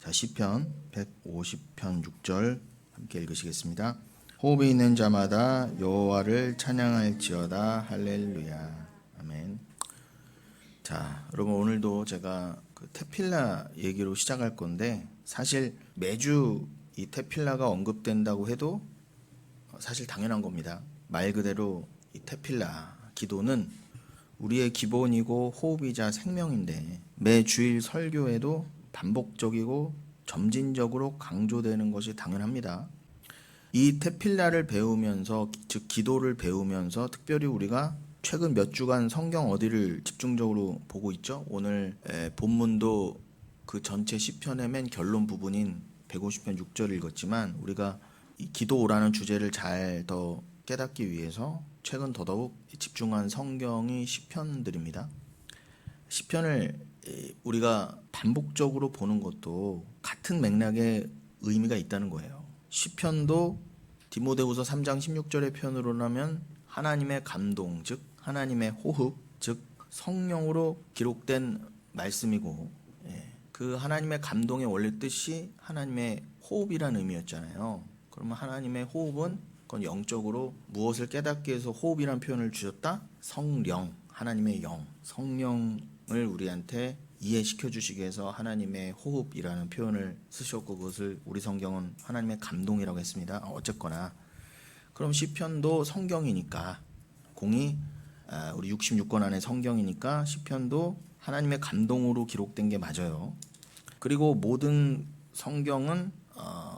자, 시편 150편 6절 함께 읽으시겠습니다. 호흡이 있는 자마다 여호와를 찬양할지어다. 할렐루야. 아멘. 자, 여러분 오늘도 제가 그 테필라 얘기로 시작할 건데, 사실 매주 이 테필라가 언급된다고 해도 사실 당연한 겁니다. 말 그대로 이 테필라 기도는 우리의 기본이고 호흡이자 생명인데, 매 주일 설교에도 반복적이고 점진적으로 강조되는 것이 당연합니다. 이 테필라를 배우면서, 즉 기도를 배우면서 특별히 우리가 최근 몇 주간 성경 어디를 집중적으로 보고 있죠? 오늘 본문도 그 전체 시편의 맨 결론 부분인 150편 6절을 읽었지만, 우리가 이 기도라는 주제를 잘 더 깨닫기 위해서 최근 더더욱 집중한 성경이 시편들입니다. 시편을 우리가 반복적으로 보는 것도 같은 맥락의 의미가 있다는 거예요. 시편도 디모데후서 3장 16절의 표현으로라면 하나님의 감동, 즉 하나님의 호흡, 즉 성령으로 기록된 말씀이고, 그 하나님의 감동의 원래 뜻이 하나님의 호흡이라는 의미였잖아요. 그러면 하나님의 호흡은 그건 영적으로 무엇을 깨닫기 위해서 호흡이라는 표현을 주셨다? 성령, 하나님의 영, 성령을 우리한테 이해시켜 주시기 위해서 하나님의 호흡이라는 표현을 쓰셨고, 그것을 우리 성경은 하나님의 감동이라고 했습니다. 어쨌거나 그럼 시편도 성경이니까, 공이 우리 66권 안에 성경이니까 시편도 하나님의 감동으로 기록된 게 맞아요. 그리고 모든 성경은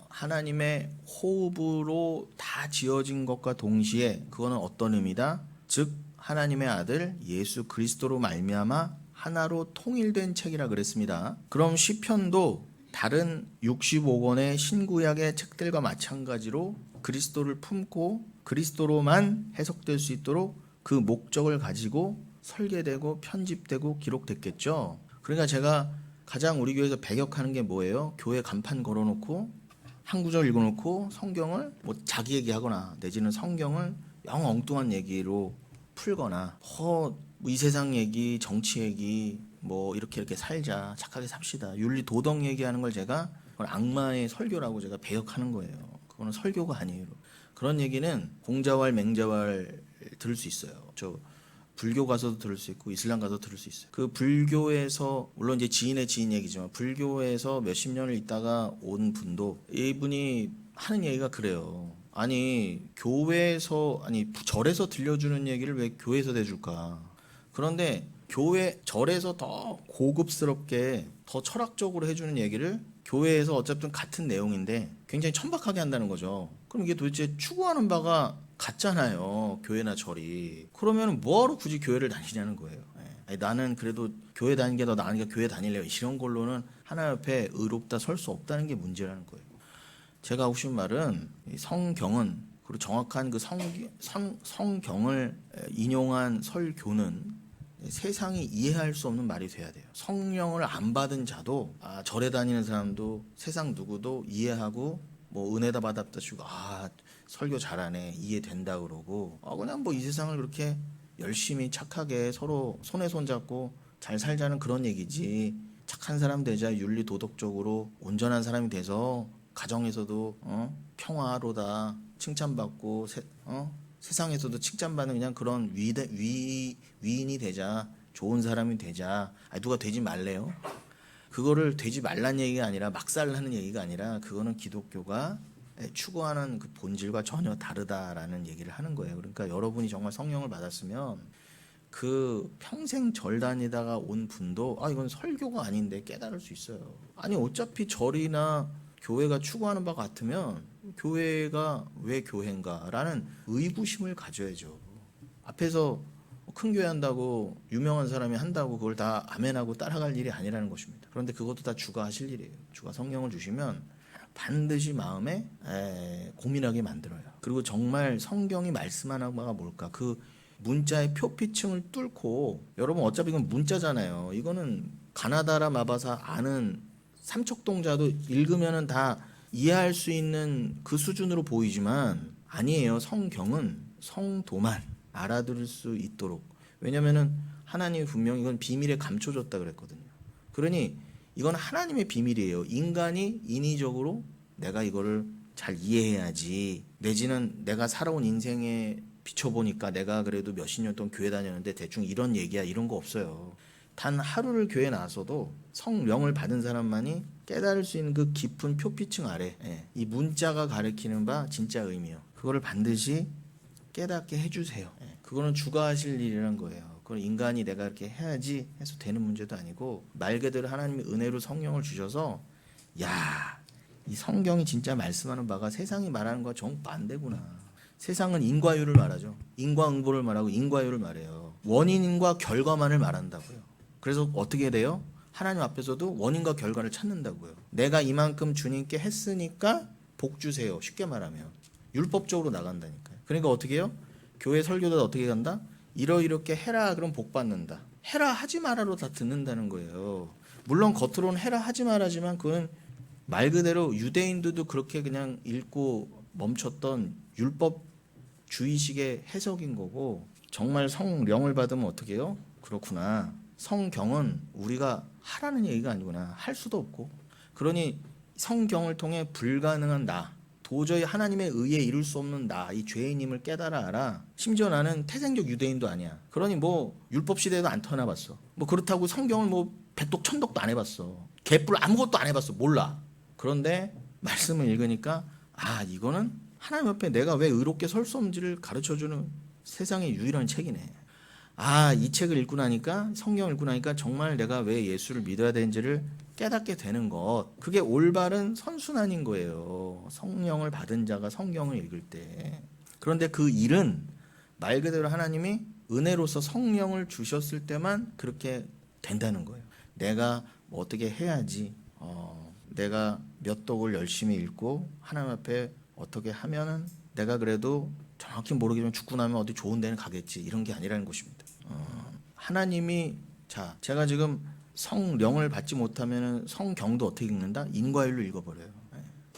하나님의 호흡으로 다 지어진 것과 동시에 그거는 어떤 의미다? 즉 하나님의 아들 예수 그리스도로 말미암아 하나로 통일된 책이라 그랬습니다. 그럼 시편도 다른 65권의 신구약의 책들과 마찬가지로 그리스도를 품고 그리스도로만 해석될 수 있도록 그 목적을 가지고 설계되고 편집되고 기록됐겠죠. 그러니까 제가 가장 우리 교회에서 배격하는 게 뭐예요? 교회 간판 걸어놓고 한 구절 읽어놓고 성경을 뭐 자기 얘기하거나 내지는 성경을 영 엉뚱한 얘기로 풀거나 뭐 이 세상 얘기, 정치 얘기, 뭐 이렇게 살자, 착하게 삽시다, 윤리 도덕 얘기하는 걸 제가 그건 악마의 설교라고 제가 배격하는 거예요. 그거는 설교가 아니에요. 그런 얘기는 공자왈 맹자왈 들을 수 있어요. 저 불교 가서도 들을 수 있고 이슬람 가서도 들을 수 있어요. 그 불교에서, 물론 이제 지인의 지인 얘기지만 불교에서 몇십 년을 있다가 온 분도 이분이 하는 얘기가 그래요. 아니 교회에서, 아니 절에서 들려주는 얘기를 왜 교회에서 해줄까? 그런데 교회 절에서 더 고급스럽게 더 철학적으로 해주는 얘기를 교회에서 어쨌든 같은 내용인데 굉장히 천박하게 한다는 거죠. 그럼 이게 도대체 추구하는 바가 같잖아요, 교회나 절이. 그러면 뭐하러 굳이 교회를 다니냐는 거예요. 아니, 나는 그래도 교회 다니는 게 더 나으니까 교회 다닐래요, 이런 걸로는 하나님 앞에 의롭다 설 수 없다는 게 문제라는 거예요. 제가 하고 싶은 말은, 성경은, 그리고 정확한 그 성경을 인용한 설교는 세상이 이해할 수 없는 말이 돼야 돼요. 성령을 안 받은 자도, 절에 다니는 사람도, 세상 누구도 이해하고 뭐 은혜다 받았다 주고 설교 잘하네, 이해된다 그러고, 그냥 뭐 이 세상을 그렇게 열심히 착하게 서로 손에 손 잡고 잘 살자는 그런 얘기지, 착한 사람 되자, 윤리 도덕적으로 온전한 사람이 돼서 가정에서도 평화로다, 칭찬받고 세상에서도 칭찬받는 그냥 그런 위인이 되자, 좋은 사람이 되자. 누가 되지 말래요? 그거를 되지 말란 얘기가 아니라 막살하는 얘기가 아니라, 그거는 기독교가 추구하는 그 본질과 전혀 다르다라는 얘기를 하는 거예요. 그러니까 여러분이 정말 성령을 받았으면 그 평생 절 다니다가 온 분도 이건 설교가 아닌데 깨달을 수 있어요. 아니 어차피 절이나 교회가 추구하는 바 같으면 교회가 왜 교회인가라는 의구심을 가져야죠. 앞에서 큰 교회 한다고 유명한 사람이 한다고 그걸 다 아멘하고 따라갈 일이 아니라는 것입니다. 그런데 그것도 다 주가 하실 일이에요. 주가 성령을 주시면 반드시 마음에 고민하게 만들어요. 그리고 정말 성경이 말씀하는 바가 뭘까, 그 문자의 표피층을 뚫고, 여러분 어차피 이건 문자잖아요. 이거는 가나다라 마바사 아는 삼척동자도 읽으면 다 이해할 수 있는 그 수준으로 보이지만 아니에요. 성경은 성도만 알아들을 수 있도록. 왜냐면은 하나님이 분명히 이건 비밀에 감춰줬다 그랬거든요. 그러니 이건 하나님의 비밀이에요. 인간이 인위적으로 내가 이거를 잘 이해해야지, 내지는 내가 살아온 인생에 비춰보니까 내가 그래도 몇십 년 동안 교회 다녔는데 대충 이런 얘기야, 이런 거 없어요. 단 하루를 교회 나와서도 성령을 받은 사람만이 깨달을 수 있는 그 깊은 표피층 아래, 이 문자가 가리키는 바 진짜 의미요. 그거를 반드시 깨닫게 해주세요. 그거는 주가 하실 일이란 거예요. 그건 인간이 내가 이렇게 해야지 해서 되는 문제도 아니고, 말 그대로 하나님이 은혜로 성령을 주셔서, 야, 이 성경이 진짜 말씀하는 바가 세상이 말하는 거와 정반대구나. 세상은 인과율을 말하죠. 인과응보를 말하고 인과율을 말해요. 원인과 결과만을 말한다고요. 그래서 어떻게 돼요? 하나님 앞에서도 원인과 결과를 찾는다고요. 내가 이만큼 주님께 했으니까 복 주세요. 쉽게 말하면 율법적으로 나간다니까요. 그러니까 어떻게 해요? 교회 설교도 어떻게 간다? 이렇게 해라, 그럼 복 받는다. 해라 하지 마라로 다 듣는다는 거예요. 물론 겉으로는 해라 하지 마라지만 그건 말 그대로 유대인들도 그렇게 그냥 읽고 멈췄던 율법주의식의 해석인 거고, 정말 성령을 받으면 어떻게 해요? 그렇구나. 성경은 우리가 하라는 얘기가 아니구나. 할 수도 없고. 그러니 성경을 통해 불가능한 나, 도저히 하나님의 의에 이룰 수 없는 나, 이 죄인임을 깨달아 알아. 심지어 나는 태생적 유대인도 아니야. 그러니 뭐 율법 시대에도 안 태어나봤어. 뭐 그렇다고 성경을 뭐 백독 천독도 안 해봤어. 개뿔 아무것도 안 해봤어. 몰라. 그런데 말씀을 읽으니까 이거는 하나님 앞에 내가 왜 의롭게 설 수 없는지를 가르쳐주는 세상의 유일한 책이네. 이 책을 읽고 나니까, 성경을 읽고 나니까 정말 내가 왜 예수를 믿어야 되는지를 깨닫게 되는 것. 그게 올바른 선순환인 거예요. 성령을 받은 자가 성경을 읽을 때. 그런데 그 일은 말 그대로 하나님이 은혜로서 성령을 주셨을 때만 그렇게 된다는 거예요. 내가 뭐 어떻게 해야지, 내가 몇 독을 열심히 읽고 하나님 앞에 어떻게 하면은 내가 그래도 정확히 모르겠지만 죽고 나면 어디 좋은 데는 가겠지, 이런 게 아니라는 것입니다. 하나님이, 제가 지금 성령을 받지 못하면 성경도 어떻게 읽는다? 인과율로 읽어버려요.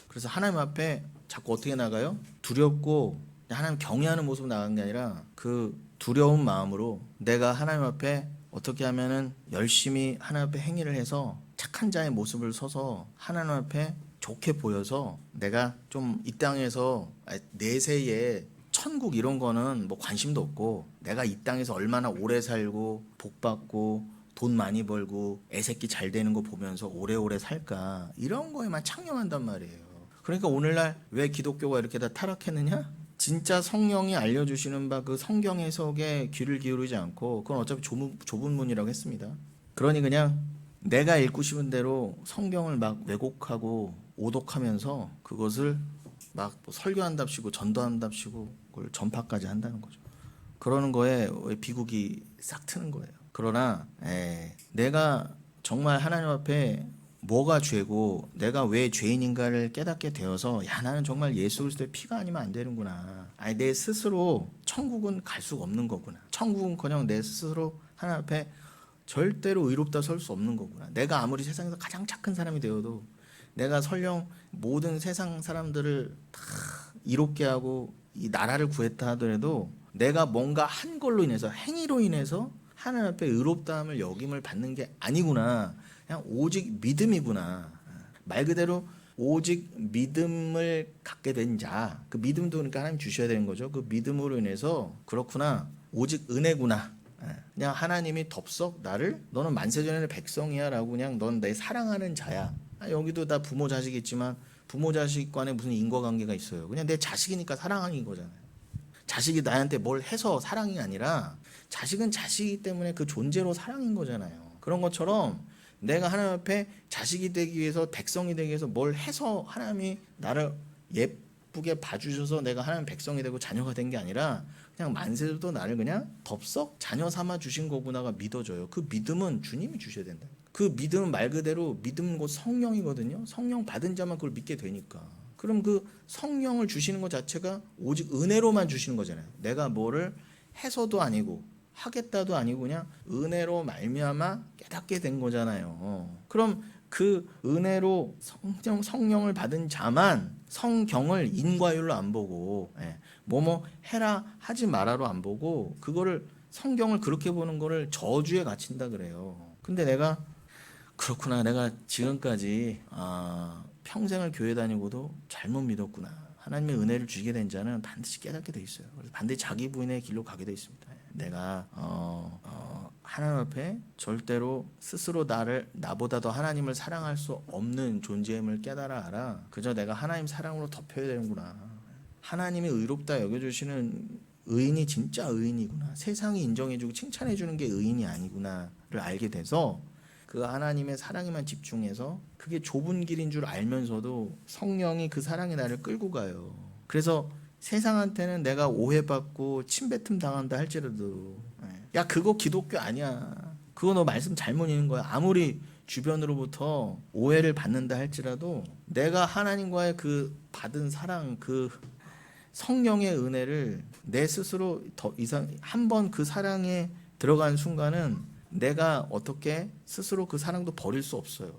그래서 하나님 앞에 자꾸 어떻게 나가요? 두렵고 하나님 경외하는 모습으로 나가는 게 아니라 그 두려운 마음으로 내가 하나님 앞에 어떻게 하면은 열심히 하나님 앞에 행위를 해서 착한 자의 모습을 서서 하나님 앞에 좋게 보여서, 내가 좀 이 땅에서 내세에 천국 이런 거는 뭐 관심도 없고, 내가 이 땅에서 얼마나 오래 살고 복 받고 돈 많이 벌고 애새끼 잘 되는 거 보면서 오래오래 살까, 이런 거에만 창념한단 말이에요. 그러니까 오늘날 왜 기독교가 이렇게 다 타락했느냐? 진짜 성령이 알려주시는 바 그 성경 해석에 귀를 기울이지 않고, 그건 어차피 좁은 문이라고 했습니다. 그러니 그냥 내가 읽고 싶은 대로 성경을 막 왜곡하고 오독하면서 그것을 막 설교한답시고 전도한답시고 그걸 전파까지 한다는 거죠. 그러는 거에 비극이 싹 트는 거예요. 그러나 내가 정말 하나님 앞에 뭐가 죄고 내가 왜 죄인인가를 깨닫게 되어서, 나는 정말 예수 그리스도의 피가 아니면 안 되는구나. 내 스스로 천국은 갈 수가 없는 거구나. 천국은커녕 내 스스로 하나님 앞에 절대로 의롭다 설 수 없는 거구나. 내가 아무리 세상에서 가장 착한 사람이 되어도, 내가 설령 모든 세상 사람들을 다 이롭게 하고 이 나라를 구했다 하더라도, 내가 뭔가 한 걸로 인해서, 행위로 인해서 하나님 앞에 의롭다함을 여김을 받는 게 아니구나. 그냥 오직 믿음이구나. 말 그대로 오직 믿음을 갖게 된 자, 그 믿음도 그러니까 하나님 주셔야 되는 거죠. 그 믿음으로 인해서 그렇구나, 오직 은혜구나. 그냥 하나님이 덥석 나를, 너는 만세전의 백성이야 라고, 그냥 넌 내 사랑하는 자야. 여기도 다 부모 자식 있지만 부모 자식 간에 무슨 인과관계가 있어요? 그냥 내 자식이니까 사랑하는 거잖아요. 자식이 나한테 뭘 해서 사랑이 아니라, 자식은 자식이기 때문에 그 존재로 사랑인 거잖아요. 그런 것처럼 내가 하나님 앞에 자식이 되기 위해서, 백성이 되기 위해서 뭘 해서 하나님이 나를 예쁘게 봐주셔서 내가 하나님 백성이 되고 자녀가 된 게 아니라, 그냥 만세도 나를 그냥 덥석 자녀 삼아 주신 거구나가 믿어져요. 그 믿음은 주님이 주셔야 된다. 그 믿음은 말 그대로 믿음 곧 성령이거든요. 성령 받은 자만 그걸 믿게 되니까. 그럼 그 성령을 주시는 것 자체가 오직 은혜로만 주시는 거잖아요. 내가 뭐를 해서도 아니고 하겠다도 아니고 그냥 은혜로 말미암아 깨닫게 된 거잖아요. 그럼 그 은혜로 성령을 받은 자만 성경을 인과율로 안 보고, 뭐뭐 해라 하지 마라로 안 보고, 그거를 성경을 그렇게 보는 거를 저주에 갇힌다 그래요. 근데 내가 그렇구나. 내가 지금까지 평생을 교회 다니고도 잘못 믿었구나. 하나님의 은혜를 주시게 된 자는 반드시 깨닫게 돼 있어요. 그래서 반드시 자기 부인의 길로 가게 돼 있습니다. 내가 하나님 앞에 절대로 스스로 나보다 더 하나님을 사랑할 수 없는 존재임을 깨달아 알아. 그저 내가 하나님 사랑으로 덮여야 되는구나. 하나님이 의롭다 여겨주시는 의인이 진짜 의인이구나. 세상이 인정해주고 칭찬해주는 게 의인이 아니구나를 알게 돼서 그 하나님의 사랑에만 집중해서 그게 좁은 길인 줄 알면서도 성령이 그 사랑이 나를 끌고 가요. 그래서 세상한테는 내가 오해받고 침뱉음 당한다 할지라도 야 그거 기독교 아니야. 그거 너 말씀 잘못 읽는 거야. 아무리 주변으로부터 오해를 받는다 할지라도 내가 하나님과의 그 받은 사랑 그 성령의 은혜를 내 스스로 더 이상 한 번 그 사랑에 들어간 순간은 내가 어떻게 스스로 그 사랑도 버릴 수 없어요.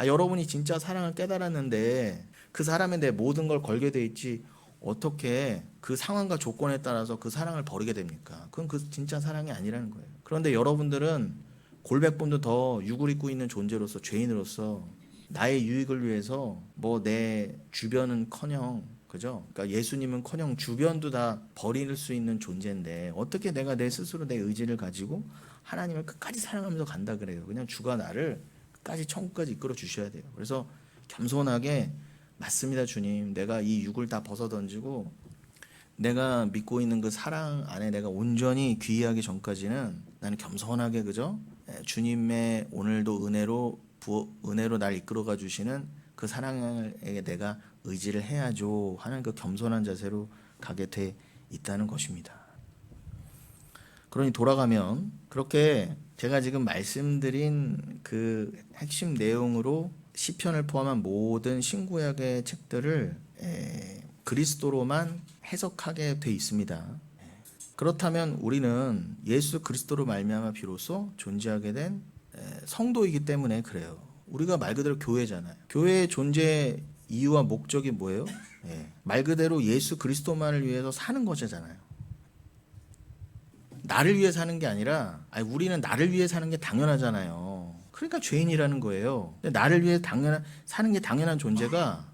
여러분이 진짜 사랑을 깨달았는데 그 사람에 내 모든 걸 걸게 돼 있지 어떻게 그 상황과 조건에 따라서 그 사랑을 버리게 됩니까? 그건 그 진짜 사랑이 아니라는 거예요. 그런데 여러분들은 골백번도 더 육을 입고 있는 존재로서 죄인으로서 나의 유익을 위해서 뭐 내 주변은커녕 그죠? 그러니까 예수님은커녕 주변도 다 버릴 수 있는 존재인데 어떻게 내가 내 스스로 내 의지를 가지고 하나님을 끝까지 사랑하면서 간다 그래요. 그냥 주가 나를 끝까지 천국까지 이끌어 주셔야 돼요. 그래서 겸손하게 맞습니다 주님. 내가 이 육을 다 벗어던지고 내가 믿고 있는 그 사랑 안에 내가 온전히 귀의하기 전까지는 나는 겸손하게 그죠? 주님의 오늘도 은혜로 날 이끌어가 주시는 그 사랑에 내가 의지를 해야죠 하는 그 겸손한 자세로 가게 돼 있다는 것입니다. 그러니 돌아가면 그렇게 제가 지금 말씀드린 그 핵심 내용으로 시편을 포함한 모든 신구약의 책들을 그리스도로만 해석하게 돼 있습니다. 그렇다면 우리는 예수 그리스도로 말미암아 비로소 존재하게 된 성도이기 때문에 그래요. 우리가 말 그대로 교회잖아요. 교회의 존재 이유와 목적이 뭐예요? 말 그대로 예수 그리스도만을 위해서 사는 것이잖아요. 나를 위해 사는 게 아니라 우리는 나를 위해 사는 게 당연하잖아요. 그러니까 죄인이라는 거예요. 근데 나를 위해 사는 게 당연한 존재가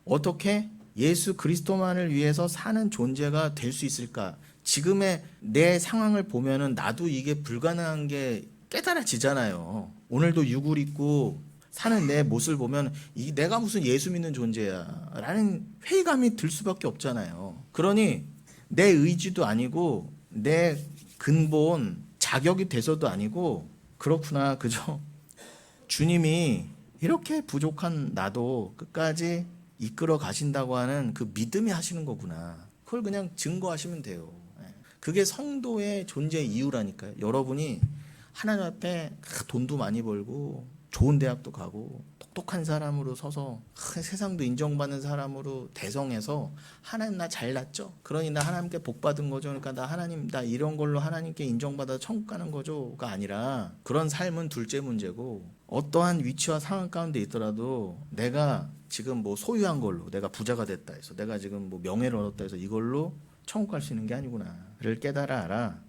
어떻게 예수 그리스도만을 위해서 사는 존재가 될 수 있을까? 지금의 내 상황을 보면은 나도 이게 불가능한 게 깨달아지잖아요. 오늘도 육을 입고 사는 내 모습을 보면 내가 무슨 예수 믿는 존재야 라는 회의감이 들 수밖에 없잖아요. 그러니 내 의지도 아니고 내 근본 자격이 돼서도 아니고 그렇구나 그죠? 주님이 이렇게 부족한 나도 끝까지 이끌어 가신다고 하는 그 믿음이 하시는 거구나. 그걸 그냥 증거하시면 돼요. 그게 성도의 존재 이유라니까요. 여러분이 하나님 앞에 돈도 많이 벌고 좋은 대학도 가고 똑똑한 사람으로 서서 세상도 인정받는 사람으로 대성해서 하나님 나 잘났죠? 그러니 나 하나님께 복 받은 거죠. 그러니까 나 이런 걸로 하나님께 인정받아 천국 가는 거죠가 아니라 그런 삶은 둘째 문제고 어떠한 위치와 상황 가운데 있더라도 내가 지금 뭐 소유한 걸로 내가 부자가 됐다 해서 내가 지금 뭐 명예를 얻었다 해서 이걸로 천국 갈 수 있는 게 아니구나를 깨달아 알아.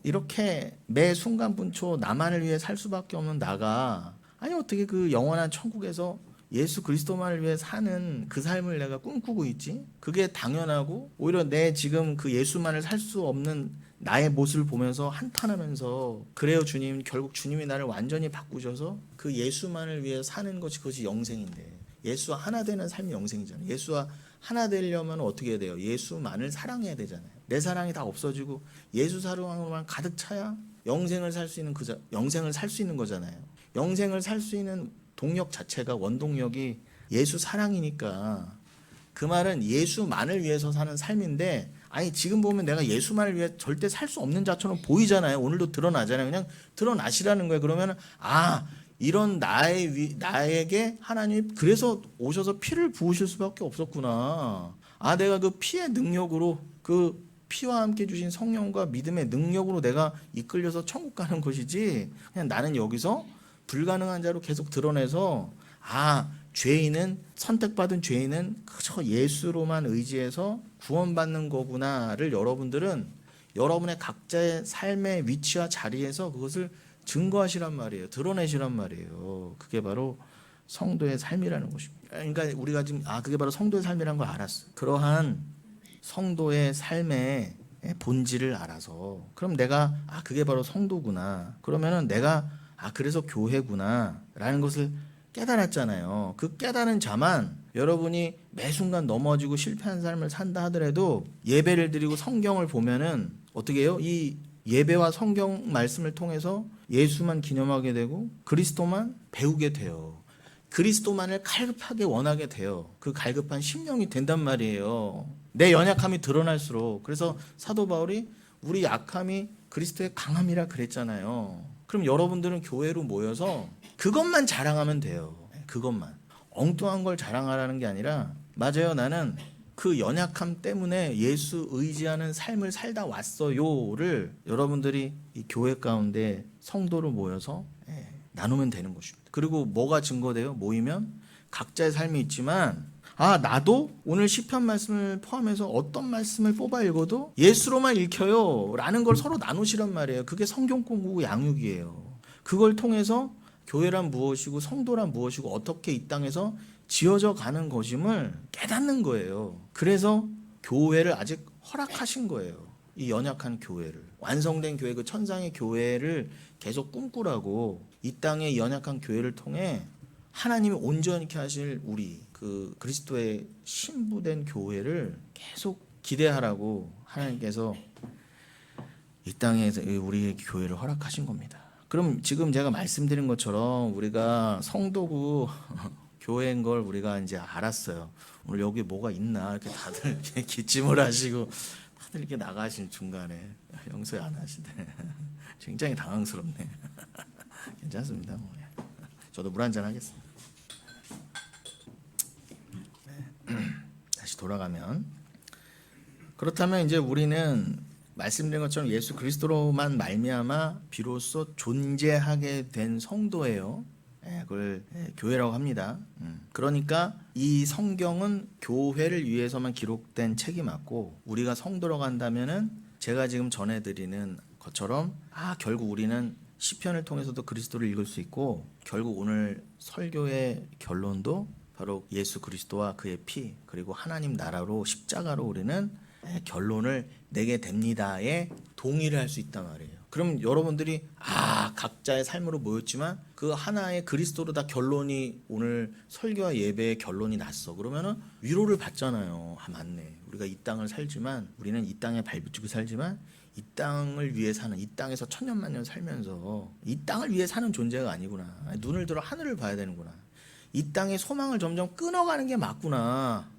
이렇게 매 순간 분초 나만을 위해 살 수밖에 없는 나가 어떻게 그 영원한 천국에서 예수 그리스도만을 위해 사는 그 삶을 내가 꿈꾸고 있지? 그게 당연하고 오히려 내 지금 그 예수만을 살 수 없는 나의 모습을 보면서 한탄하면서 그래요 주님 결국 주님이 나를 완전히 바꾸셔서 그 예수만을 위해 사는 것이 그것이 영생인데 예수와 하나 되는 삶이 영생이잖아요. 예수와 하나 되려면 어떻게 해야 돼요? 예수만을 사랑해야 되잖아요. 내 사랑이 다 없어지고 예수 사랑으로만 가득 차야 영생을 살 수 있는 거잖아요. 영생을 살 수 있는 동력 자체가 원동력이 예수 사랑이니까 그 말은 예수만을 위해서 사는 삶인데 지금 보면 내가 예수만을 위해 절대 살 수 없는 자처럼 보이잖아요. 오늘도 드러나잖아요. 그냥 드러나시라는 거예요. 그러면 이런 나에게 하나님 그래서 오셔서 피를 부으실 수밖에 없었구나. 내가 그 피의 능력으로 그 피와 함께 주신 성령과 믿음의 능력으로 내가 이끌려서 천국 가는 것이지 그냥 나는 여기서 불가능한 자로 계속 드러내서 죄인은 선택받은 죄인은 그저 예수로만 의지해서 구원받는 거구나를 여러분들은 여러분의 각자의 삶의 위치와 자리에서 그것을 증거하시란 말이에요. 드러내시란 말이에요. 그게 바로 성도의 삶이라는 것입니다. 그러니까 우리가 지금 그게 바로 성도의 삶이라는 걸 알았어요. 그러한 성도의 삶의 본질을 알아서 그럼 내가 그게 바로 성도구나. 그러면은 내가 그래서 교회구나 라는 것을 깨달았잖아요. 그 깨달은 자만 여러분이 매 순간 넘어지고 실패한 삶을 산다 하더라도 예배를 드리고 성경을 보면은 어떻게 해요? 이 예배와 성경 말씀을 통해서 예수만 기념하게 되고 그리스도만 배우게 돼요. 그리스도만을 갈급하게 원하게 돼요. 그 갈급한 심령이 된단 말이에요. 내 연약함이 드러날수록. 그래서 사도 바울이 우리 약함이 그리스도의 강함이라 그랬잖아요. 그럼 여러분들은 교회로 모여서 그것만 자랑하면 돼요. 그것만. 엉뚱한 걸 자랑하라는 게 아니라 맞아요. 나는 그 연약함 때문에 예수 의지하는 삶을 살다 왔어요를 여러분들이 이 교회 가운데 성도로 모여서 나누면 되는 것입니다. 그리고 뭐가 증거돼요? 모이면 각자의 삶이 있지만 나도 오늘 시편 말씀을 포함해서 어떤 말씀을 뽑아 읽어도 예수로만 읽혀요 라는 걸 서로 나누시란 말이에요. 그게 성경 공부고 양육이에요. 그걸 통해서 교회란 무엇이고 성도란 무엇이고 어떻게 이 땅에서 지어져 가는 것임을 깨닫는 거예요. 그래서 교회를 아직 허락하신 거예요. 이 연약한 교회를. 완성된 교회, 그 천상의 교회를 계속 꿈꾸라고 이 땅의 연약한 교회를 통해 하나님이 온전케 하실 우리 그 그리스도의 신부된 교회를 계속 기대하라고 하나님께서 이 땅에서 우리 교회를 허락하신 겁니다. 그럼 지금 제가 말씀드린 것처럼 우리가 성도구 교회인 걸 우리가 이제 알았어요. 오늘 여기 뭐가 있나 이렇게 다들 이렇게 기침을 하시고 다들 이렇게 나가신 중간에 영서 안 하시네. 굉장히 당황스럽네. 괜찮습니다. 뭐. 저도 물 한잔 하겠습니다. 다시 돌아가면 그렇다면 이제 우리는 말씀드린 것처럼 예수 그리스도로만 말미암아 비로소 존재하게 된 성도예요. 그걸 교회라고 합니다. 그러니까 이 성경은 교회를 위해서만 기록된 책이 맞고 우리가 성도로 간다면은 제가 지금 전해드리는 것처럼 결국 우리는 시편을 통해서도 그리스도를 읽을 수 있고 결국 오늘 설교의 결론도 바로 예수 그리스도와 그의 피 그리고 하나님 나라로 십자가로 우리는 결론을 내게 됩니다에 동의를 할 수 있단 말이에요. 그럼 여러분들이 각자의 삶으로 모였지만 그 하나의 그리스도로 다 결론이 오늘 설교와 예배의 결론이 났어. 그러면은 위로를 받잖아요. 맞네. 우리가 이 땅을 살지만 우리는 이 땅에 발붙이고 살지만 이 땅을 위해 사는 이 땅에서 천년만년 살면서 이 땅을 위해 사는 존재가 아니구나. 눈을 들어 하늘을 봐야 되는구나. 이 땅의 소망을 점점 끊어가는 게 맞구나.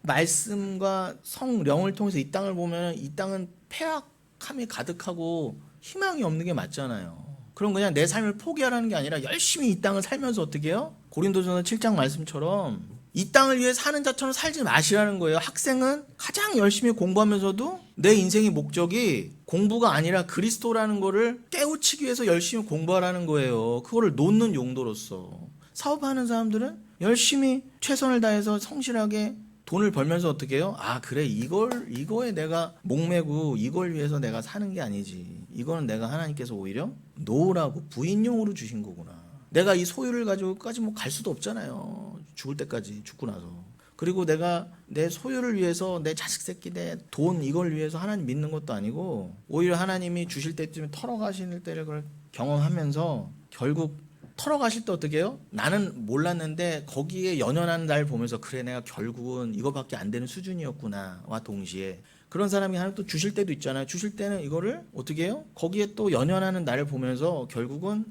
말씀과 성령을 통해서 이 땅을 보면 이 땅은 폐악함이 가득하고 희망이 없는 게 맞잖아요. 그럼 그냥 내 삶을 포기하라는 게 아니라 열심히 이 땅을 살면서 어떻게 해요? 고린도전서 7장 말씀처럼 이 땅을 위해 사는 자처럼 살지 마시라는 거예요. 학생은 가장 열심히 공부하면서도 내 인생의 목적이 공부가 아니라 그리스도라는 거를 깨우치기 위해서 열심히 공부하라는 거예요. 그거를 놓는 용도로서. 사업하는 사람들은 열심히 최선을 다해서 성실하게 돈을 벌면서 어떻게 해요? 그래 이거에 내가 목매고 이걸 위해서 내가 사는 게 아니지. 이거는 내가 하나님께서 오히려 놓으라고 부인용으로 주신 거구나. 내가 이 소유를 가지고까지 갈 수도 없잖아요. 죽을 때까지 죽고 나서. 그리고 내가 내 소유를 위해서 내 자식 새끼 내 돈 이걸 위해서 하나님 믿는 것도 아니고 오히려 하나님이 주실 때쯤에 털어가시는 때를 경험하면서 결국 털어가실 때 어떻게 해요? 나는 몰랐는데 거기에 연연하는 날 보면서 그래 내가 결국은 이거밖에 안 되는 수준이었구나와 동시에 그런 사람이 하나 또 주실 때도 있잖아요. 주실 때는 이거를 어떻게 해요? 거기에 또 연연하는 나를 보면서 결국은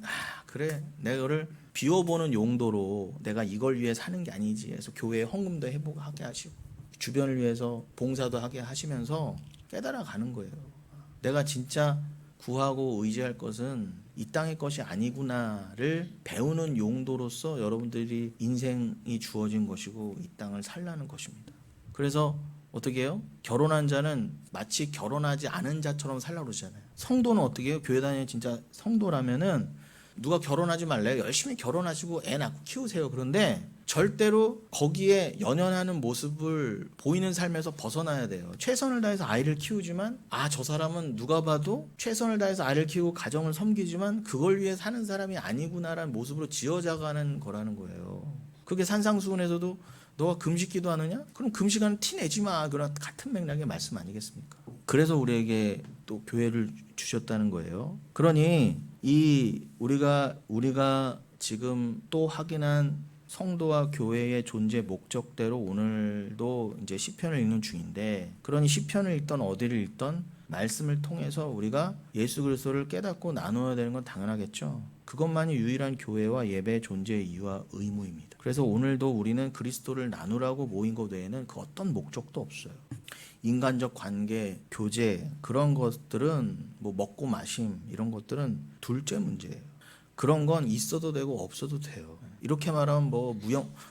그래 내가 이거를 비워보는 용도로 내가 이걸 위해 사는 게 아니지 해서 교회에 헌금도 해보고 하게 하시고 주변을 위해서 봉사도 하게 하시면서 깨달아 가는 거예요. 내가 진짜 구하고 의지할 것은 이 땅의 것이 아니구나를 배우는 용도로서 여러분들이 인생이 주어진 것이고 이 땅을 살라는 것입니다. 그래서 어떻게 해요? 결혼한 자는 마치 결혼하지 않은 자처럼 살라고 그러잖아요. 성도는 어떻게 해요? 교회 다니는 진짜 성도라면은 누가 결혼하지 말래요? 열심히 결혼하시고 애 낳고 키우세요. 그런데 절대로 거기에 연연하는 모습을 보이는 삶에서 벗어나야 돼요. 최선을 다해서 아이를 키우지만 저 사람은 누가 봐도 최선을 다해서 아이를 키우고 가정을 섬기지만 그걸 위해 사는 사람이 아니구나라는 모습으로 지어져가는 거라는 거예요. 그게 산상수훈에서도 너가 금식기도 하느냐? 그럼 금식하는 티 내지 마. 그런 같은 맥락의 말씀 아니겠습니까? 그래서 우리에게 또 교회를 주셨다는 거예요. 그러니 우리가 지금 또 확인한 성도와 교회의 존재 목적대로 오늘도 이제 시편을 읽는 중인데, 그러니 시편을 읽던 어디를 읽던 말씀을 통해서 우리가 예수 그리스도를 깨닫고 나누어야 되는 건 당연하겠죠. 그것만이 유일한 교회와 예배의 존재의 이유와 의무입니다. 그래서 오늘도 우리는 그리스도를 나누라고 모인 것 외에는 그 어떤 목적도 없어요. 인간적 관계, 교제, 그런 것들은 뭐 먹고 마심 이런 것들은 둘째 문제예요. 그런 건 있어도 되고 없어도 돼요. 이렇게 말하면 뭐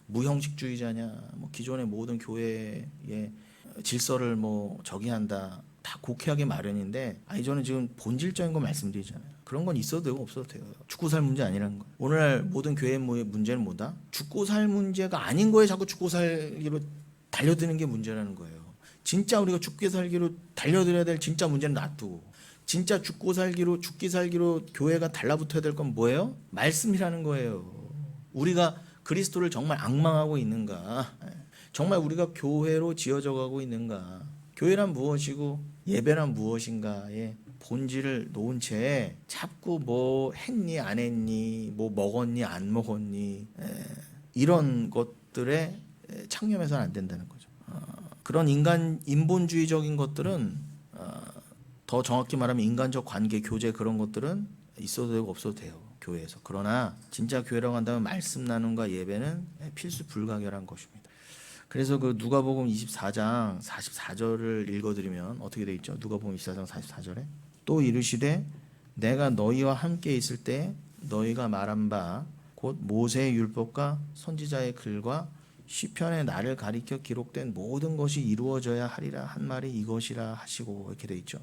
무형식주의자냐, 뭐 기존의 모든 교회의 질서를 뭐 저기한다, 다 곡해하게 마련인데, 저는 지금 본질적인 거 말씀드리잖아요. 그런 건 있어도 되고 없어도 돼요. 죽고 살 문제 아니라는 거예요. 오늘날 모든 교회의 문제는 뭐다? 죽고 살 문제가 아닌 거에 자꾸 죽고 살기로 달려드는 게 문제라는 거예요. 진짜 우리가 죽기 살기로 달려들어야 될 진짜 문제는 놔두고, 진짜 죽기 살기로 교회가 달라붙어야 될 건 뭐예요? 말씀이라는 거예요. 우리가 그리스도를 정말 앙망하고 있는가? 정말 우리가 교회로 지어져 가고 있는가? 교회란 무엇이고 예배란 무엇인가의 본질을 놓은 채 자꾸 뭐 했니 안 했니, 뭐 먹었니 안 먹었니, 이런 것들에 창념해서는 안 된다는 거죠. 그런 인본주의적인 것들은, 더 정확히 말하면 인간적 관계, 교제, 그런 것들은 있어도 되고 없어도 돼요, 교회에서. 그러나 진짜 교회라고 한다면 말씀 나눔과 예배는 필수 불가결한 것입니다. 그래서 그 누가복음 24장 44절을 읽어드리면 어떻게 돼 있죠? 누가복음 24장 44절에 또 이르시되 내가 너희와 함께 있을 때 너희가 말한 바 곧 모세의 율법과 선지자의 글과 시편에 나를 가리켜 기록된 모든 것이 이루어져야 하리라 한 말이 이것이라 하시고, 이렇게 돼 있죠.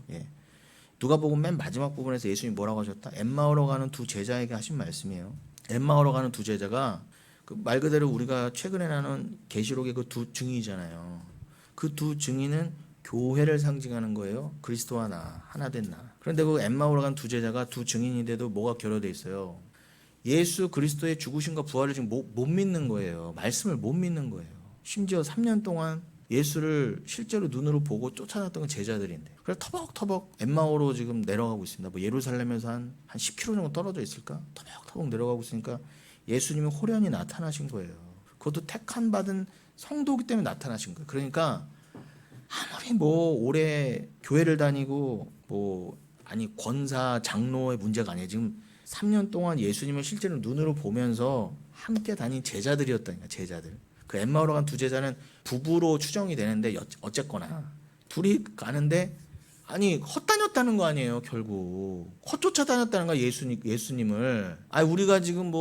누가복음 맨 마지막 부분에서 예수님이 뭐라고 하셨다? 엠마오로 가는 두 제자에게 하신 말씀이에요. 엠마오로 가는 두 제자가 그 말 그대로 우리가 최근에 나눈 계시록의 그 두 증인이잖아요. 그 두 증인은 교회를 상징하는 거예요. 그리스도와 나, 하나 된 나. 그런데 그 엠마오로 간 두 제자가 두 증인인데도 뭐가 결여돼 있어요? 예수 그리스도의 죽으심과 부활을 지금 못 믿는 거예요. 말씀을 못 믿는 거예요. 심지어 3년 동안 예수를 실제로 눈으로 보고 쫓아났던 건 제자들인데, 그래서 터벅터벅 엠마오로 지금 내려가고 있습니다. 뭐 예루살렘에서 한 10km 정도 떨어져 있을까? 터벅터벅 내려가고 있으니까 예수님이 호련히 나타나신 거예요. 그것도 택한 받은 성도기 때문에 나타나신 거예요. 그러니까 아무리 뭐 오래 교회를 다니고 권사 장로의 문제가 아니에요. 지금 3년 동안 예수님을 실제로 눈으로 보면서 함께 다닌 제자들이었다니까, 제자들. 그 엠마오로 간 두 제자는 부부로 추정이 되는데, 어쨌거나 둘이 가는데 헛다녔다는 거 아니에요. 결국 헛쫓아다녔다는 거야, 예수님을. 우리가 지금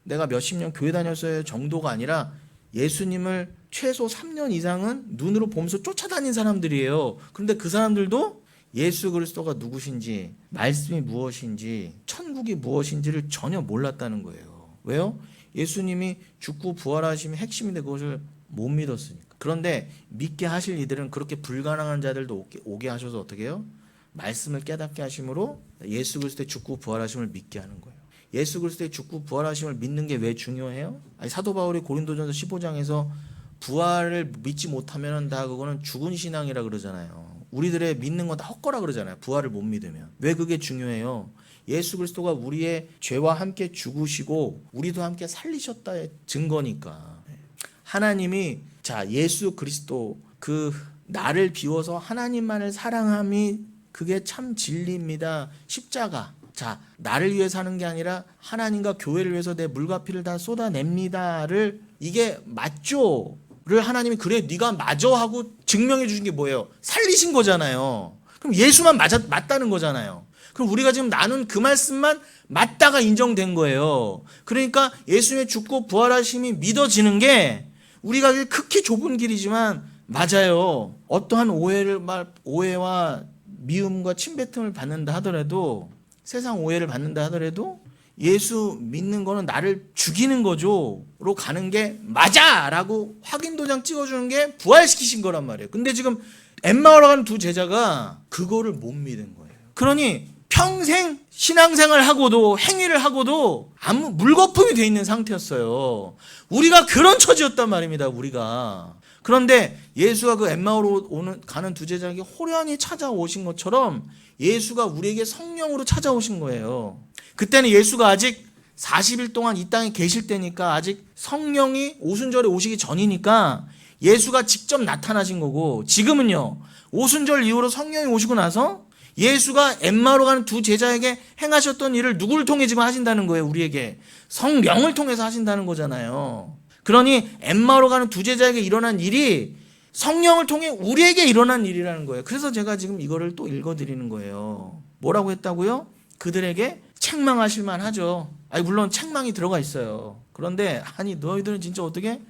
내가 몇십 년 교회 다녔어요 정도가 아니라 예수님을 최소 3년 이상은 눈으로 보면서 쫓아다닌 사람들이에요. 그런데 그 사람들도 예수 그리스도가 누구신지, 말씀이 무엇인지, 천국이 무엇인지를 전혀 몰랐다는 거예요. 왜요? 예수님이 죽고 부활하심이 핵심인데 그것을 못 믿었으니까. 그런데 믿게 하실 이들은 그렇게 불가능한 자들도 오게 하셔서 어떻게 해요? 말씀을 깨닫게 하심으로 예수 그리스도의 죽고 부활하심을 믿게 하는 거예요. 예수 그리스도의 죽고 부활하심을 믿는 게 왜 중요해요? 사도 바울이 고린도전서 15장에서 부활을 믿지 못하면 다 그거는 죽은 신앙이라 그러잖아요. 우리들의 믿는 건 다 헛거라 그러잖아요. 부활을 못 믿으면. 왜 그게 중요해요? 예수 그리스도가 우리의 죄와 함께 죽으시고 우리도 함께 살리셨다의 증거니까. 하나님이 예수 그리스도, 그 나를 비워서 하나님만을 사랑함이 그게 참 진리입니다. 십자가. 나를 위해 사는 게 아니라 하나님과 교회를 위해서 내 물과 피를 다 쏟아냅니다를, 이게 맞죠? 를 하나님이 그래 네가 맞아 하고 증명해 주신 게 뭐예요? 살리신 거잖아요. 그럼 예수만 맞다는 거잖아요. 그럼 우리가 지금 나눈 그 말씀만 맞다가 인정된 거예요. 그러니까 예수님의 죽고 부활하심이 믿어지는 게 우리가 극히 좁은 길이지만, 맞아요. 어떠한 오해와 미움과 침뱉음을 받는다 하더라도, 세상 오해를 받는다 하더라도 예수 믿는 거는 나를 죽이는 거죠로 가는 게 맞아라고 확인 도장 찍어주는 게 부활시키신 거란 말이에요. 근데 지금 엠마오로 가는 두 제자가 그거를 못 믿은 거예요. 그러니 평생 신앙생활 하고도 행위를 하고도 아무 물거품이 돼 있는 상태였어요. 우리가 그런 처지였단 말입니다. 우리가. 그런데 예수가 그 엠마오로 가는 두 제자에게 호련히 찾아오신 것처럼 예수가 우리에게 성령으로 찾아오신 거예요. 그때는 예수가 아직 40일 동안 이 땅에 계실 때니까 아직 성령이 오순절에 오시기 전이니까 예수가 직접 나타나신 거고, 지금은요 오순절 이후로 성령이 오시고 나서 예수가 엠마오로 가는 두 제자에게 행하셨던 일을 누구를 통해 지금 하신다는 거예요. 우리에게 성령을 통해서 하신다는 거잖아요. 그러니 엠마오로 가는 두 제자에게 일어난 일이 성령을 통해 우리에게 일어난 일이라는 거예요. 그래서 제가 지금 이거를 또 읽어드리는 거예요. 뭐라고 했다고요? 그들에게 책망하실 만하죠. 물론 책망이 들어가 있어요. 그런데 너희들은 진짜 어떻게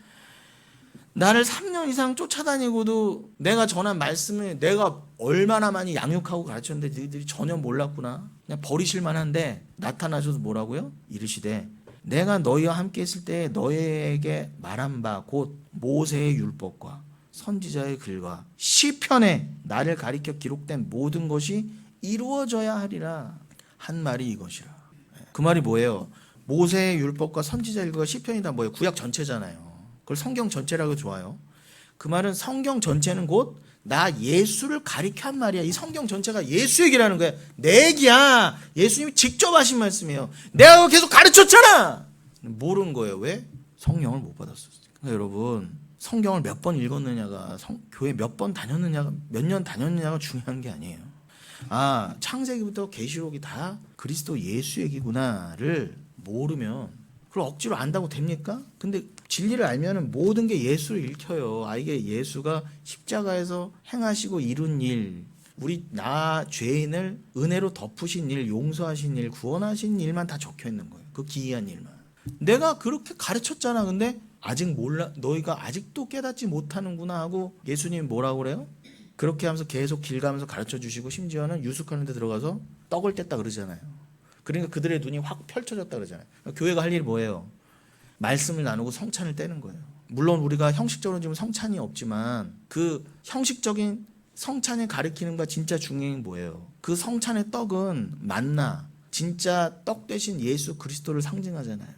나를 3년 이상 쫓아다니고도 내가 전한 말씀을 내가 얼마나 많이 양육하고 가르쳤는데 너희들이 전혀 몰랐구나. 그냥 버리실 만한데 나타나셔서 뭐라고요? 이르시되 내가 너희와 함께 있을 때 너희에게 말한 바 곧 모세의 율법과 선지자의 글과 시편에 나를 가리켜 기록된 모든 것이 이루어져야 하리라 한 말이 이것이라. 그 말이 뭐예요? 모세의 율법과 선지자의 글과 시편이 다 뭐예요? 구약 전체잖아요. 그걸 성경 전체라고 좋아요. 그 말은 성경 전체는 곧 나 예수를 가리켜 한 말이야. 이 성경 전체가 예수 얘기라는 거야. 내 얘기야. 예수님이 직접 하신 말씀이에요. 내가 계속 가르쳤잖아. 모르는 거예요. 왜? 성령을 못 받았었어요. 그러니까 여러분, 성경을 몇 번 읽었느냐가, 교회 몇 번 다녔느냐가, 몇 년 다녔느냐가 중요한 게 아니에요. 창세기부터 계시록이 다 그리스도 예수 얘기구나를 모르면 그걸 억지로 안다고 됩니까? 근데 진리를 알면은 모든 게 예수를 읽혀요. 이게 예수가 십자가에서 행하시고 이룬 일, 나 죄인을 은혜로 덮으신 일, 용서하신 일, 구원하신 일만 다 적혀 있는 거예요. 그 기이한 일만. 내가 그렇게 가르쳤잖아. 근데 아직 몰라, 너희가 아직도 깨닫지 못하는구나 하고 예수님 뭐라고 그래요? 그렇게 하면서 계속 길 가면서 가르쳐 주시고 심지어는 유숙하는 데 들어가서 떡을 뗐다 그러잖아요. 그러니까 그들의 눈이 확 펼쳐졌다 그러잖아요. 교회가 할 일이 뭐예요? 말씀을 나누고 성찬을 떼는 거예요. 물론 우리가 형식적으로 지금 성찬이 없지만 그 형식적인 성찬을 가리키는 바 진짜 중요한 게 뭐예요? 그 성찬의 떡은 만나, 진짜 떡 대신 예수 그리스도를 상징하잖아요.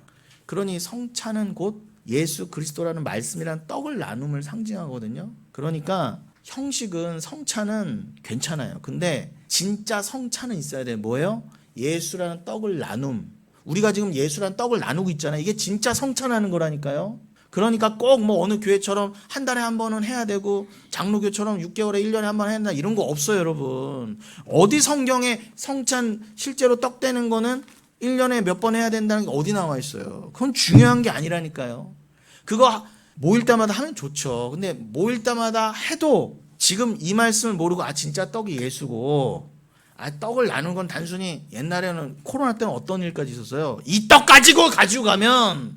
그러니 성찬은 곧 예수 그리스도라는 말씀이란 떡을 나눔을 상징하거든요. 그러니까 형식은 성찬은 괜찮아요. 근데 진짜 성찬은 있어야 돼요. 뭐예요? 예수라는 떡을 나눔. 우리가 지금 예수라는 떡을 나누고 있잖아요. 이게 진짜 성찬하는 거라니까요. 그러니까 꼭 어느 교회처럼 한 달에 한 번은 해야 되고 장로교처럼 6개월에 1년에 한 번 해야 된다 이런 거 없어요, 여러분. 어디 성경에 성찬 실제로 떡 떼는 거는 1년에 몇 번 해야 된다는 게 어디 나와 있어요. 그건 중요한 게 아니라니까요. 그거 모일 때마다 하면 좋죠. 근데 모일 때마다 해도 지금 이 말씀을 모르고 진짜 떡이 예수고 떡을 나누는 건 단순히 옛날에는 코로나 때는 어떤 일까지 있었어요. 이 떡 가지고 가면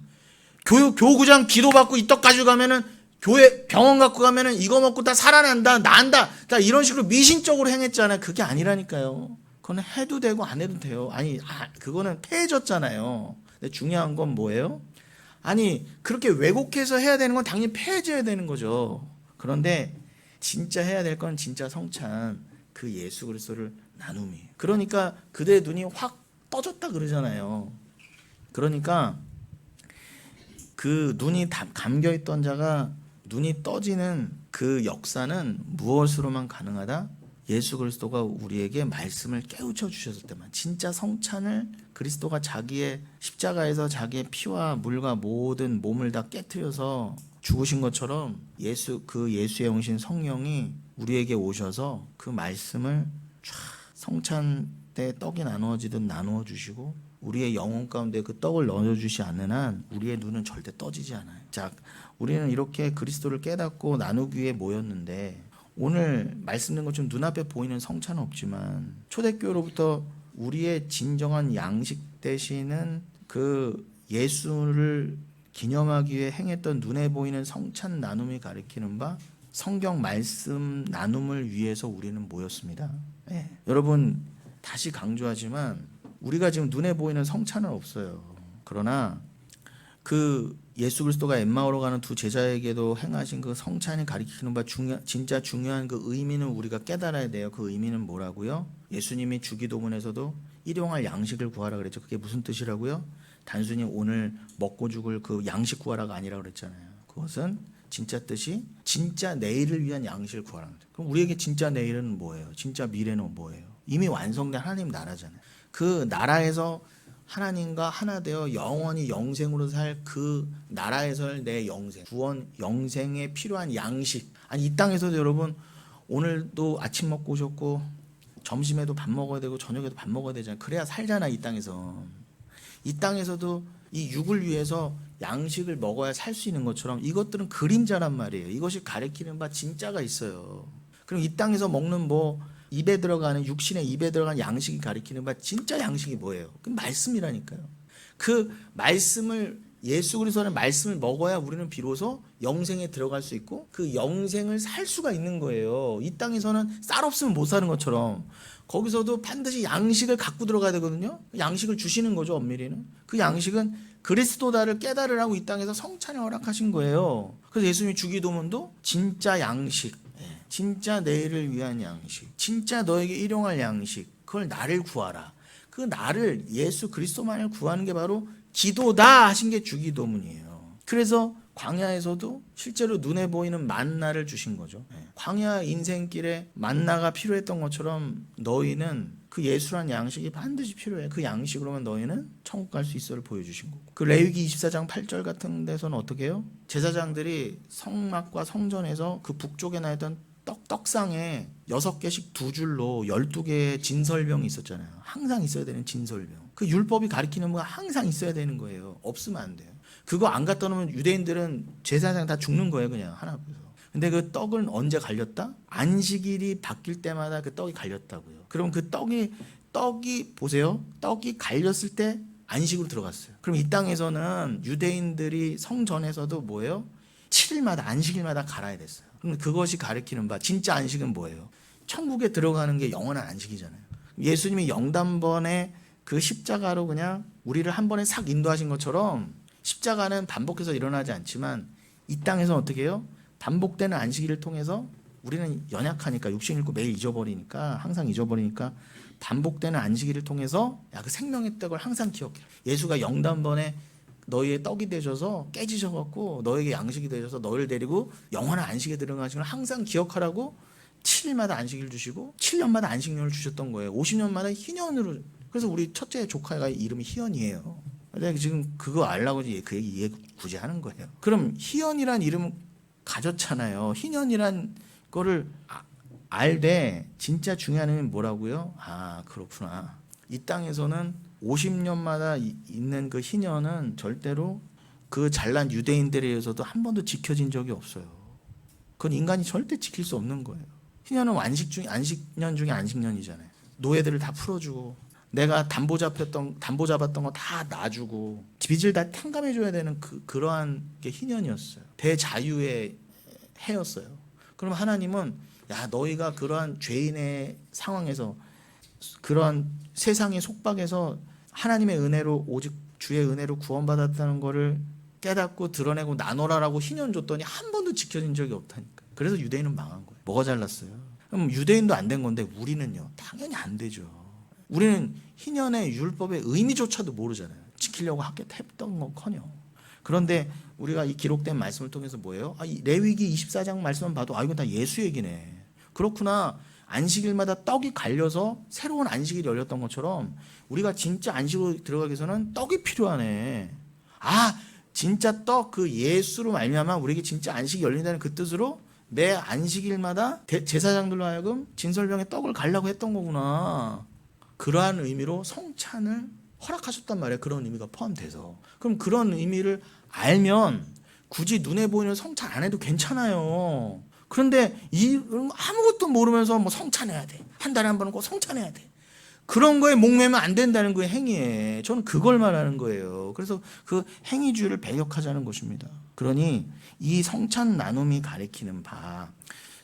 교구장 기도받고 이 떡 가지고 가면은 교회 병원 갖고 가면은 이거 먹고 다 살아난다 나은다 다 이런 식으로 미신적으로 행했잖아요. 그게 아니라니까요. 그건 해도 되고 안 해도 돼요. 그거는 폐해졌잖아요. 근데 중요한 건 뭐예요? 그렇게 왜곡해서 해야 되는 건 당연히 폐해져야 되는 거죠. 그런데 진짜 해야 될 건 진짜 성찬, 그 예수 그리스도를 나눔이. 그러니까 그들의 눈이 확 떠졌다 그러잖아요. 그러니까 그 눈이 감겨있던 자가 눈이 떠지는 그 역사는 무엇으로만 가능하다? 예수 그리스도가 우리에게 말씀을 깨우쳐 주셨을 때만. 진짜 성찬을 그리스도가 자기의 십자가에서 자기의 피와 물과 모든 몸을 다 깨트려서 죽으신 것처럼 예수의 영신 성령이 우리에게 오셔서 그 말씀을 성찬 때 떡이 나누어지듯 나누어 주시고 우리의 영혼 가운데 그 떡을 넣어주시 않는 한 우리의 눈은 절대 떠지지 않아요. 자, 우리는 이렇게 그리스도를 깨닫고 나누기 위해 모였는데 오늘 말씀드린 것처럼 눈앞에 보이는 성찬은 없지만 초대교회로부터 우리의 진정한 양식 되시는 그 예수를 기념하기 위해 행했던 눈에 보이는 성찬 나눔이 가리키는 바 성경 말씀 나눔을 위해서 우리는 모였습니다. 여러분 다시 강조하지만 우리가 지금 눈에 보이는 성찬은 없어요. 그러나 그 예수 그리스도가 엠마오로 가는 두 제자에게도 행하신 그 성찬이 가리키는 바 진짜 중요한 그 의미는 우리가 깨달아야 돼요. 그 의미는 뭐라고요? 예수님이 주기도문에서도 일용할 양식을 구하라 그랬죠. 그게 무슨 뜻이라고요? 단순히 오늘 먹고 죽을 그 양식 구하라가 아니라 그랬잖아요. 그것은 진짜 뜻이 진짜 내일을 위한 양식을 구하라는 거죠. 그럼 우리에게 진짜 내일은 뭐예요? 진짜 미래는 뭐예요? 이미 완성된 하나님 나라잖아요. 그 나라에서 하나님과 하나 되어 영원히 영생으로 살 그 나라에서 내 영생, 구원, 영생에 필요한 양식. 아니 이 땅에서도 여러분 오늘도 아침 먹고 오셨고 점심에도 밥 먹어야 되고 저녁에도 밥 먹어야 되잖아요. 그래야 살잖아 이 땅에서. 이 땅에서도 이 육을 위해서 양식을 먹어야 살 수 있는 것처럼 이것들은 그림자란 말이에요. 이것이 가리키는 바 진짜가 있어요. 그럼 이 땅에서 먹는 뭐 입에 들어가는 육신의 입에 들어가는 양식이 가리키는 바 진짜 양식이 뭐예요? 그 말씀이라니까요. 그 말씀을 예수 그리스도의 말씀을 먹어야 우리는 비로소 영생에 들어갈 수 있고 그 영생을 살 수가 있는 거예요. 이 땅에서는 쌀 없으면 못 사는 것처럼 거기서도 반드시 양식을 갖고 들어가야 되거든요. 양식을 주시는 거죠, 엄밀히는. 그 양식은 그리스도다를 깨달으라고 이 땅에서 성찬을 허락하신 거예요. 그래서 예수님이 주기도문도 진짜 양식, 진짜 내일을 위한 양식, 진짜 너에게 일용할 양식, 그걸 나를 구하라. 그 나를 예수 그리스도만을 구하는 게 바로 기도다 하신 게 주기도문이에요. 그래서 광야에서도 실제로 눈에 보이는 만나를 주신 거죠. 광야 인생길에 만나가 필요했던 것처럼 너희는 그 예수란 양식이 반드시 필요해. 그 양식으로만 너희는 천국 갈 수 있어를 보여주신 거고. 그 레위기 24장 8절 같은 데서는 어떻게 해요? 제사장들이 성막과 성전에서 그 북쪽에 나 있던 떡상에 6개씩 두 줄로 12개의 진설병이 있었잖아요. 항상 있어야 되는 진설병. 그 율법이 가리키는 건 항상 있어야 되는 거예요. 없으면 안 돼요. 그거 안 갖다 놓으면 유대인들은 제사장 다 죽는 거예요. 그냥 하나 앞에서. 근데 그 떡은 언제 갈렸다? 안식일이 바뀔 때마다 그 떡이 갈렸다고요. 그럼 그 떡이 보세요. 떡이 갈렸을 때 안식으로 들어갔어요. 그럼 이 땅에서는 유대인들이 성전에서도 뭐예요? 7일마다 안식일마다 갈아야 됐어요. 그럼 그것이 가리키는 바 진짜 안식은 뭐예요? 천국에 들어가는 게 영원한 안식이잖아요. 예수님이 영단번에 그 십자가로 그냥 우리를 한 번에 싹 인도하신 것처럼 십자가는 반복해서 일어나지 않지만 이 땅에서 어떻게 해요? 반복되는 안식일을 통해서 우리는 연약하니까 육신 잃고 매일 잊어버리니까 항상 잊어버리니까 반복되는 안식일을 통해서 그 생명의 떡을 항상 기억해. 예수가 영단번에 너희의 떡이 되셔서 깨지셔갖고 너에게 양식이 되셔서 너희를 데리고 영원한 안식에 들어가신 걸 항상 기억하라고 7일마다 안식일 주시고 7년마다 안식년을 주셨던 거예요. 50년마다 희년으로. 그래서 우리 첫째 조카가 이름이 희연이에요. 내가 지금 그거 알라고 그 얘기 굳이 하는 거예요. 그럼 희연이란 이름은 가졌잖아요. 희년이란 거를 알되 진짜 중요한 의미는 뭐라고요? 아 그렇구나. 이 땅에서는 50년마다 있는 그 희년은 절대로 그 잘난 유대인들에 의해서도 한 번도 지켜진 적이 없어요. 그건 인간이 절대 지킬 수 없는 거예요. 희년은 안식년 중에 안식년이잖아요. 노예들을 다 풀어주고 내가 담보 잡았던 거 다 놔주고 빚을 다 탕감해줘야 되는 그러한 게 희년이었어요. 대자유의 해였어요. 그럼 하나님은 너희가 그러한 죄인의 상황에서 그러한 세상의 속박에서 하나님의 은혜로 오직 주의 은혜로 구원받았다는 거를 깨닫고 드러내고 나눠라라고 희년 줬더니 한 번도 지켜진 적이 없다니까. 그래서 유대인은 망한 거예요. 뭐가 잘났어요? 그럼 유대인도 안 된 건데 우리는요? 당연히 안 되죠. 우리는 희년의 율법의 의미조차도 모르잖아요. 지키려고 했던 건커녕. 그런데 우리가 이 기록된 말씀을 통해서 뭐예요? 이 레위기 24장 말씀만 봐도 이건 다 예수 얘기네. 그렇구나. 안식일마다 떡이 갈려서 새로운 안식일이 열렸던 것처럼 우리가 진짜 안식으로 들어가기 위해서는 떡이 필요하네. 진짜 떡 그 예수로 말미암아 우리에게 진짜 안식이 열린다는 그 뜻으로 매 안식일마다 제사장들로 하여금 진설병에 떡을 갈라고 했던 거구나. 그러한 의미로 성찬을 허락하셨단 말이에요. 그런 의미가 포함돼서. 그럼 그런 의미를 알면 굳이 눈에 보이는 성찬 안 해도 괜찮아요. 그런데 아무것도 모르면서 뭐 성찬해야 돼. 한 달에 한 번은 꼭 성찬해야 돼. 그런 거에 목매면 안 된다는 그 행위에 저는 그걸 말하는 거예요. 그래서 그 행위주의를 배격하자는 것입니다. 그러니 이 성찬 나눔이 가리키는 바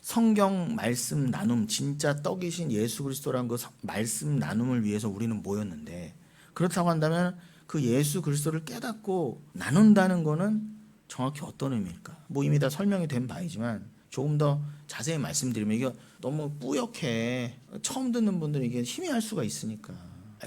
성경 말씀 나눔 진짜 떡이신 예수 그리스도라는 그 말씀 나눔을 위해서 우리는 모였는데 그렇다고 한다면 그 예수 그리스도를 깨닫고 나눈다는 거는 정확히 어떤 의미일까? 뭐 이미 다 설명이 된 바이지만 조금 더 자세히 말씀드리면 이게 너무 뿌옇게 처음 듣는 분들은 이게 희미할 수가 있으니까.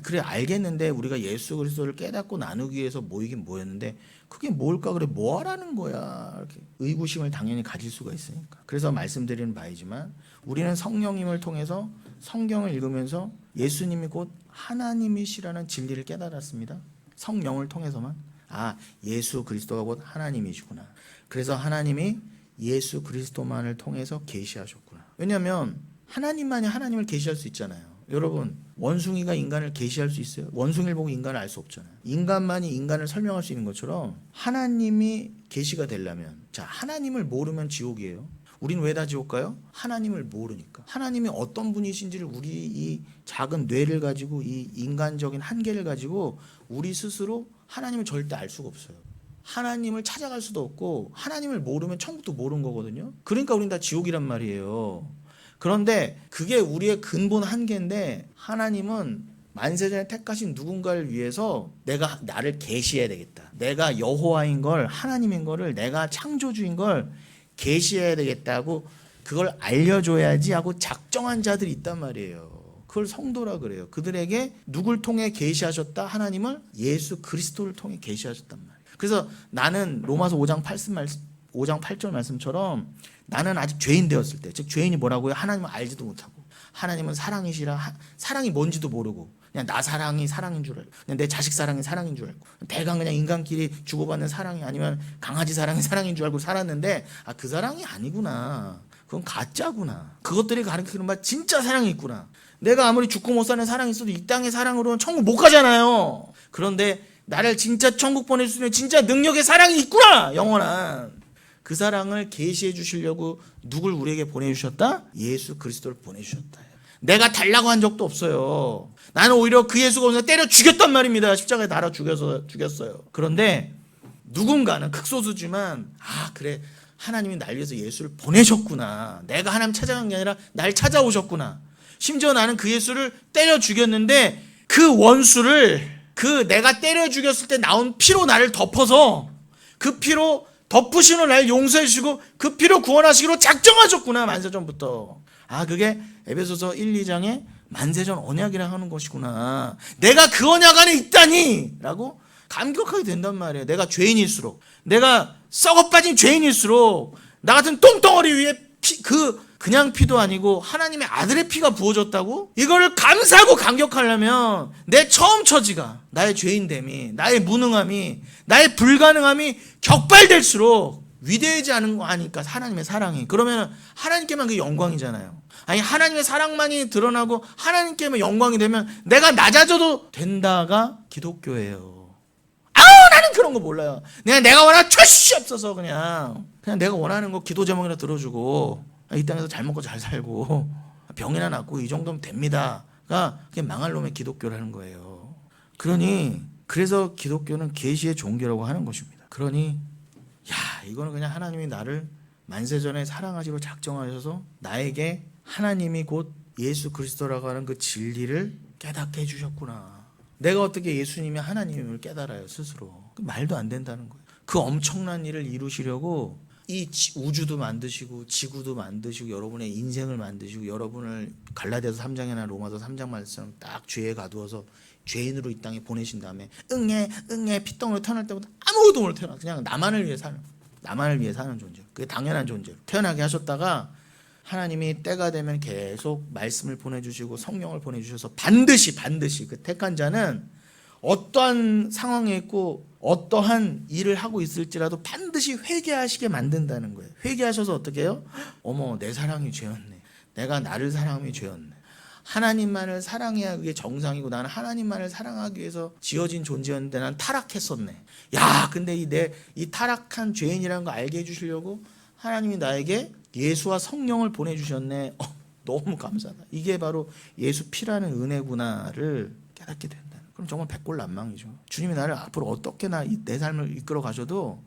그래 알겠는데 우리가 예수 그리스도를 깨닫고 나누기 위해서 모이긴 모였는데 그게 뭘까? 그래 뭐 하라는 거야? 이렇게 의구심을 당연히 가질 수가 있으니까. 그래서 말씀드리는 바이지만 우리는 성령님을 통해서 성경을 읽으면서 예수님이 곧 하나님이시라는 진리를 깨달았습니다. 성령을 통해서만. 아, 예수 그리스도가 곧 하나님이시구나. 그래서 하나님이 예수 그리스도만을 통해서 계시하셨구나. 왜냐하면 하나님만이 하나님을 계시할 수 있잖아요. 여러분, 원숭이가 인간을 계시할 수 있어요? 원숭이를 보고 인간을 알 수 없잖아요. 인간만이 인간을 설명할 수 있는 것처럼 하나님이 계시가 되려면, 자, 하나님을 모르면 지옥이에요. 우리는 왜 다 지옥 가요? 하나님을 모르니까. 하나님이 어떤 분이신지를 우리 이 작은 뇌를 가지고 이 인간적인 한계를 가지고 우리 스스로 하나님을 절대 알 수가 없어요. 하나님을 찾아갈 수도 없고 하나님을 모르면 천국도 모르는 거거든요. 그러니까 우린 다 지옥이란 말이에요. 그런데 그게 우리의 근본 한계인데 하나님은 만세전에 택하신 누군가를 위해서 내가 나를 계시해야 되겠다. 내가 여호와인 걸, 하나님인 거를, 내가 창조주인 걸 계시해야 되겠다고 그걸 알려줘야지 하고 작정한 자들이 있단 말이에요. 그걸 성도라 그래요. 그들에게 누굴 통해 계시하셨다? 하나님을 예수 그리스도를 통해 계시하셨단 말이에요. 그래서 나는 로마서 5장 8절 말씀처럼 나는 아직 죄인 되었을 때, 즉 죄인이 뭐라고요? 하나님을 알지도 못하고 하나님은 사랑이시라, 사랑이 뭔지도 모르고 그냥 나 사랑이 사랑인 줄 알고 그냥 내 자식 사랑이 사랑인 줄 알고 대강 그냥 인간끼리 주고받는 사랑이 아니면 강아지 사랑이 사랑인 줄 알고 살았는데 아, 그 사랑이 아니구나. 그건 가짜구나. 그것들이 가르치는 바 진짜 사랑이 있구나. 내가 아무리 죽고 못 사는 사랑이 있어도 이 땅의 사랑으로는 천국 못 가잖아요. 그런데 나를 진짜 천국 보낼 수 있는 진짜 능력의 사랑이 있구나. 영원한 그 사랑을 계시해 주시려고 누굴 우리에게 보내주셨다? 예수 그리스도를 보내주셨다. 내가 달라고 한 적도 없어요. 나는 오히려 그 예수가 오늘 때려 죽였단 말입니다. 십자가에 달아 죽였어요. 그런데 누군가는 극소수지만 아 그래 하나님이 날 위해서 예수를 보내셨구나. 내가 하나님 찾아간 게 아니라 날 찾아오셨구나. 심지어 나는 그 예수를 때려 죽였는데 그 원수를 그 내가 때려 죽였을 때 나온 피로 나를 덮어서 그 피로 덮으시는 날 용서해 주시고 그 피로 구원하시기로 작정하셨구나. 만세전부터. 아 그게 에베소서 1, 2장에 만세전 언약이라 하는 것이구나. 내가 그 언약 안에 있다니 라고 감격하게 된단 말이에요. 내가 죄인일수록, 내가 썩어빠진 죄인일수록 나 같은 똥덩어리 위에 그냥 피도 아니고 하나님의 아들의 피가 부어졌다고? 이거를 감사하고 감격하려면 내 처음 처지가, 나의 죄인됨이, 나의 무능함이, 나의 불가능함이 격발될수록 위대하지 않은 거 아니까 하나님의 사랑이. 그러면 하나님께만 그 영광이잖아요. 아니 하나님의 사랑만이 드러나고 하나님께만 영광이 되면 내가 낮아져도 된다가 기독교예요. 나는 그런 거 몰라요. 내가 원하는 철시 없어서 그냥 내가 원하는 거 기도 제목이나 들어주고 이 땅에서 잘 먹고 잘 살고 병이나 낫고 이 정도면 됩니다가 그게 망할 놈의 기독교라는 거예요. 그러니 그래서 기독교는 계시의 종교라고 하는 것입니다. 그러니 이거는 그냥 하나님이 나를 만세전에 사랑하시고 작정하셔서 나에게 하나님이 곧 예수 그리스도라고 하는 그 진리를 깨닫게 해주셨구나. 내가 어떻게 예수님이 하나님을 깨달아요 스스로. 말도 안 된다는 거예요. 그 엄청난 일을 이루시려고 이 우주도 만드시고 지구도 만드시고 여러분의 인생을 만드시고 여러분을 갈라디아서 3장이나 로마서 3장 말씀 딱 죄에 가두어서 죄인으로 이 땅에 보내신 다음에 응애 피덩으로 태어날 때보다 아무것도 모르고 태어나 그냥 나만을 위해 사는 존재. 그게 당연한 존재로 태어나게 하셨다가 하나님이 때가 되면 계속 말씀을 보내주시고 성령을 보내주셔서 반드시 그 택한 자는 어떠한 상황에 있고 어떠한 일을 하고 있을지라도 반드시 회개하시게 만든다는 거예요. 회개하셔서 어떻게 해요? 어머 내 사랑이 죄였네. 내가 나를 사랑함이 죄였네. 하나님만을 사랑해야 그게 정상이고 나는 하나님만을 사랑하기 위해서 지어진 존재였는데 난 타락했었네. 근데 이 타락한 죄인이라는 거 알게 해주시려고 하나님이 나에게 예수와 성령을 보내주셨네. 너무 감사하다. 이게 바로 예수 피라는 은혜구나를 깨닫게 된다. 그럼 정말 백골난망이죠. 주님이 나를 앞으로 어떻게 내 삶을 이끌어 가셔도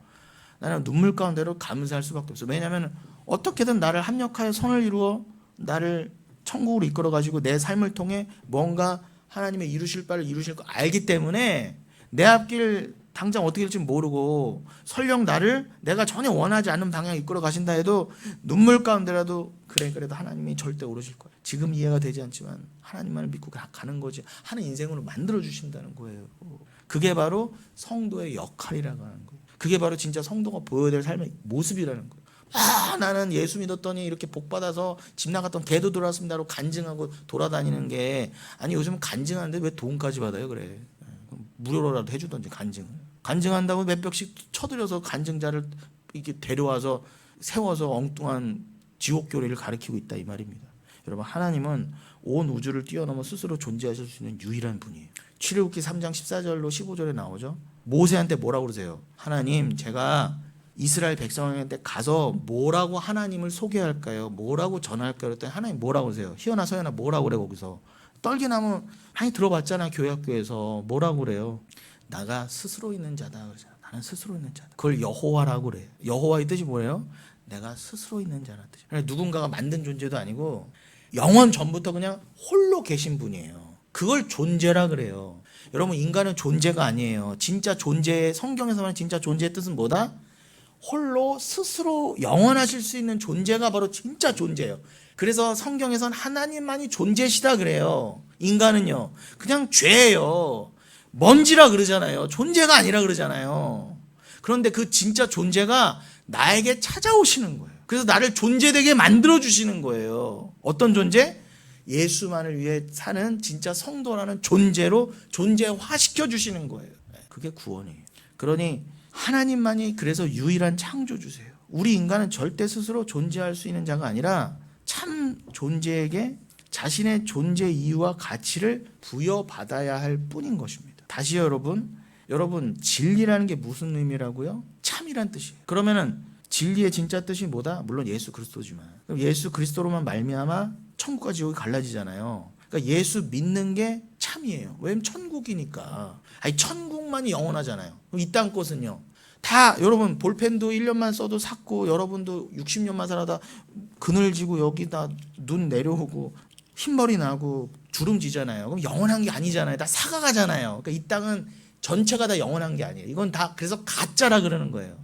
나는 눈물 가운데로 감사할 수밖에 없어요. 왜냐하면 어떻게든 나를 합력하여 선을 이루어 나를 천국으로 이끌어 가지고 내 삶을 통해 뭔가 하나님의 이루실 바를 이루실 거 알기 때문에 내 앞길 당장 어떻게 될지 모르고 설령 나를 내가 전혀 원하지 않는 방향에 이끌어 가신다 해도 눈물 가운데라도 그래 그래도 하나님이 절대 오르실 거야. 지금 이해가 되지 않지만 하나님만을 믿고 가는 거지 하는 인생으로 만들어 주신다는 거예요. 그게 바로 성도의 역할이라고 하는 거예요. 그게 바로 진짜 성도가 보여야 될 삶의 모습이라는 거예요. 나는 예수 믿었더니 이렇게 복 받아서 집 나갔던 개도 돌아왔습니다로 간증하고 돌아다니는 게 아니 요즘은 간증하는데 왜 돈까지 받아요? 그래 무료로라도 해주던지 간증한다고 몇 벽씩 쳐들여서 간증자를 이렇게 데려와서 세워서 엉뚱한 지옥 교리를 가르치고 있다 이 말입니다. 여러분 하나님은 온 우주를 뛰어넘어 스스로 존재하실 수 있는 유일한 분이에요. 출애굽기 3장 14절로 15절에 나오죠. 모세한테 뭐라고 그러세요? 하나님 제가 이스라엘 백성한테 가서 뭐라고 하나님을 소개할까요? 뭐라고 전할까요? 그랬더니 하나님 뭐라고 그러세요? 희연아 서연아 뭐라고 그래 거기서? 떨기나무 많이 들어봤잖아 교회 학교에서. 뭐라고 그래요? 나가 스스로 있는 자다 그러잖아. 나는 스스로 있는 자다. 그걸 여호와라고 그래요. 여호와의 뜻이 뭐예요? 내가 스스로 있는 자라는 뜻이에요. 그러니까 누군가가 만든 존재도 아니고 영원 전부터 그냥 홀로 계신 분이에요. 그걸 존재라 그래요. 여러분 인간은 존재가 아니에요. 진짜 존재, 성경에서 말하는 진짜 존재의 뜻은 뭐다? 홀로 스스로 영원하실 수 있는 존재가 바로 진짜 존재예요. 그래서 성경에선 하나님만이 존재시다 그래요. 인간은요 그냥 죄예요. 먼지라 그러잖아요. 존재가 아니라 그러잖아요. 그런데 그 진짜 존재가 나에게 찾아오시는 거예요. 그래서 나를 존재되게 만들어 주시는 거예요. 어떤 존재? 예수만을 위해 사는 진짜 성도라는 존재로 존재화시켜 주시는 거예요. 그게 구원이에요. 그러니 하나님만이 그래서 유일한 창조주세요. 우리 인간은 절대 스스로 존재할 수 있는 자가 아니라 참 존재에게 자신의 존재 이유와 가치를 부여받아야 할 뿐인 것입니다. 다시요 여러분 진리라는 게 무슨 의미라고요? 참이란 뜻이에요. 그러면은 진리의 진짜 뜻이 뭐다? 물론 예수 그리스도지만 그럼 예수 그리스도로만 말미암아 천국과 지옥이 갈라지잖아요. 그러니까 예수 믿는 게 참이에요. 왜냐면 천국이니까. 아니 천국만이 영원하잖아요. 그럼 이 땅 것은요. 다 여러분 볼펜도 1년만 써도 삭고 여러분도 60년만 살아다 그늘지고 여기다 눈 내려오고 흰머리 나고 주름지잖아요. 그럼 영원한 게 아니잖아요. 다 사가가잖아요. 그러니까 이 땅은 전체가 다 영원한 게 아니에요. 이건 다 그래서 가짜라 그러는 거예요.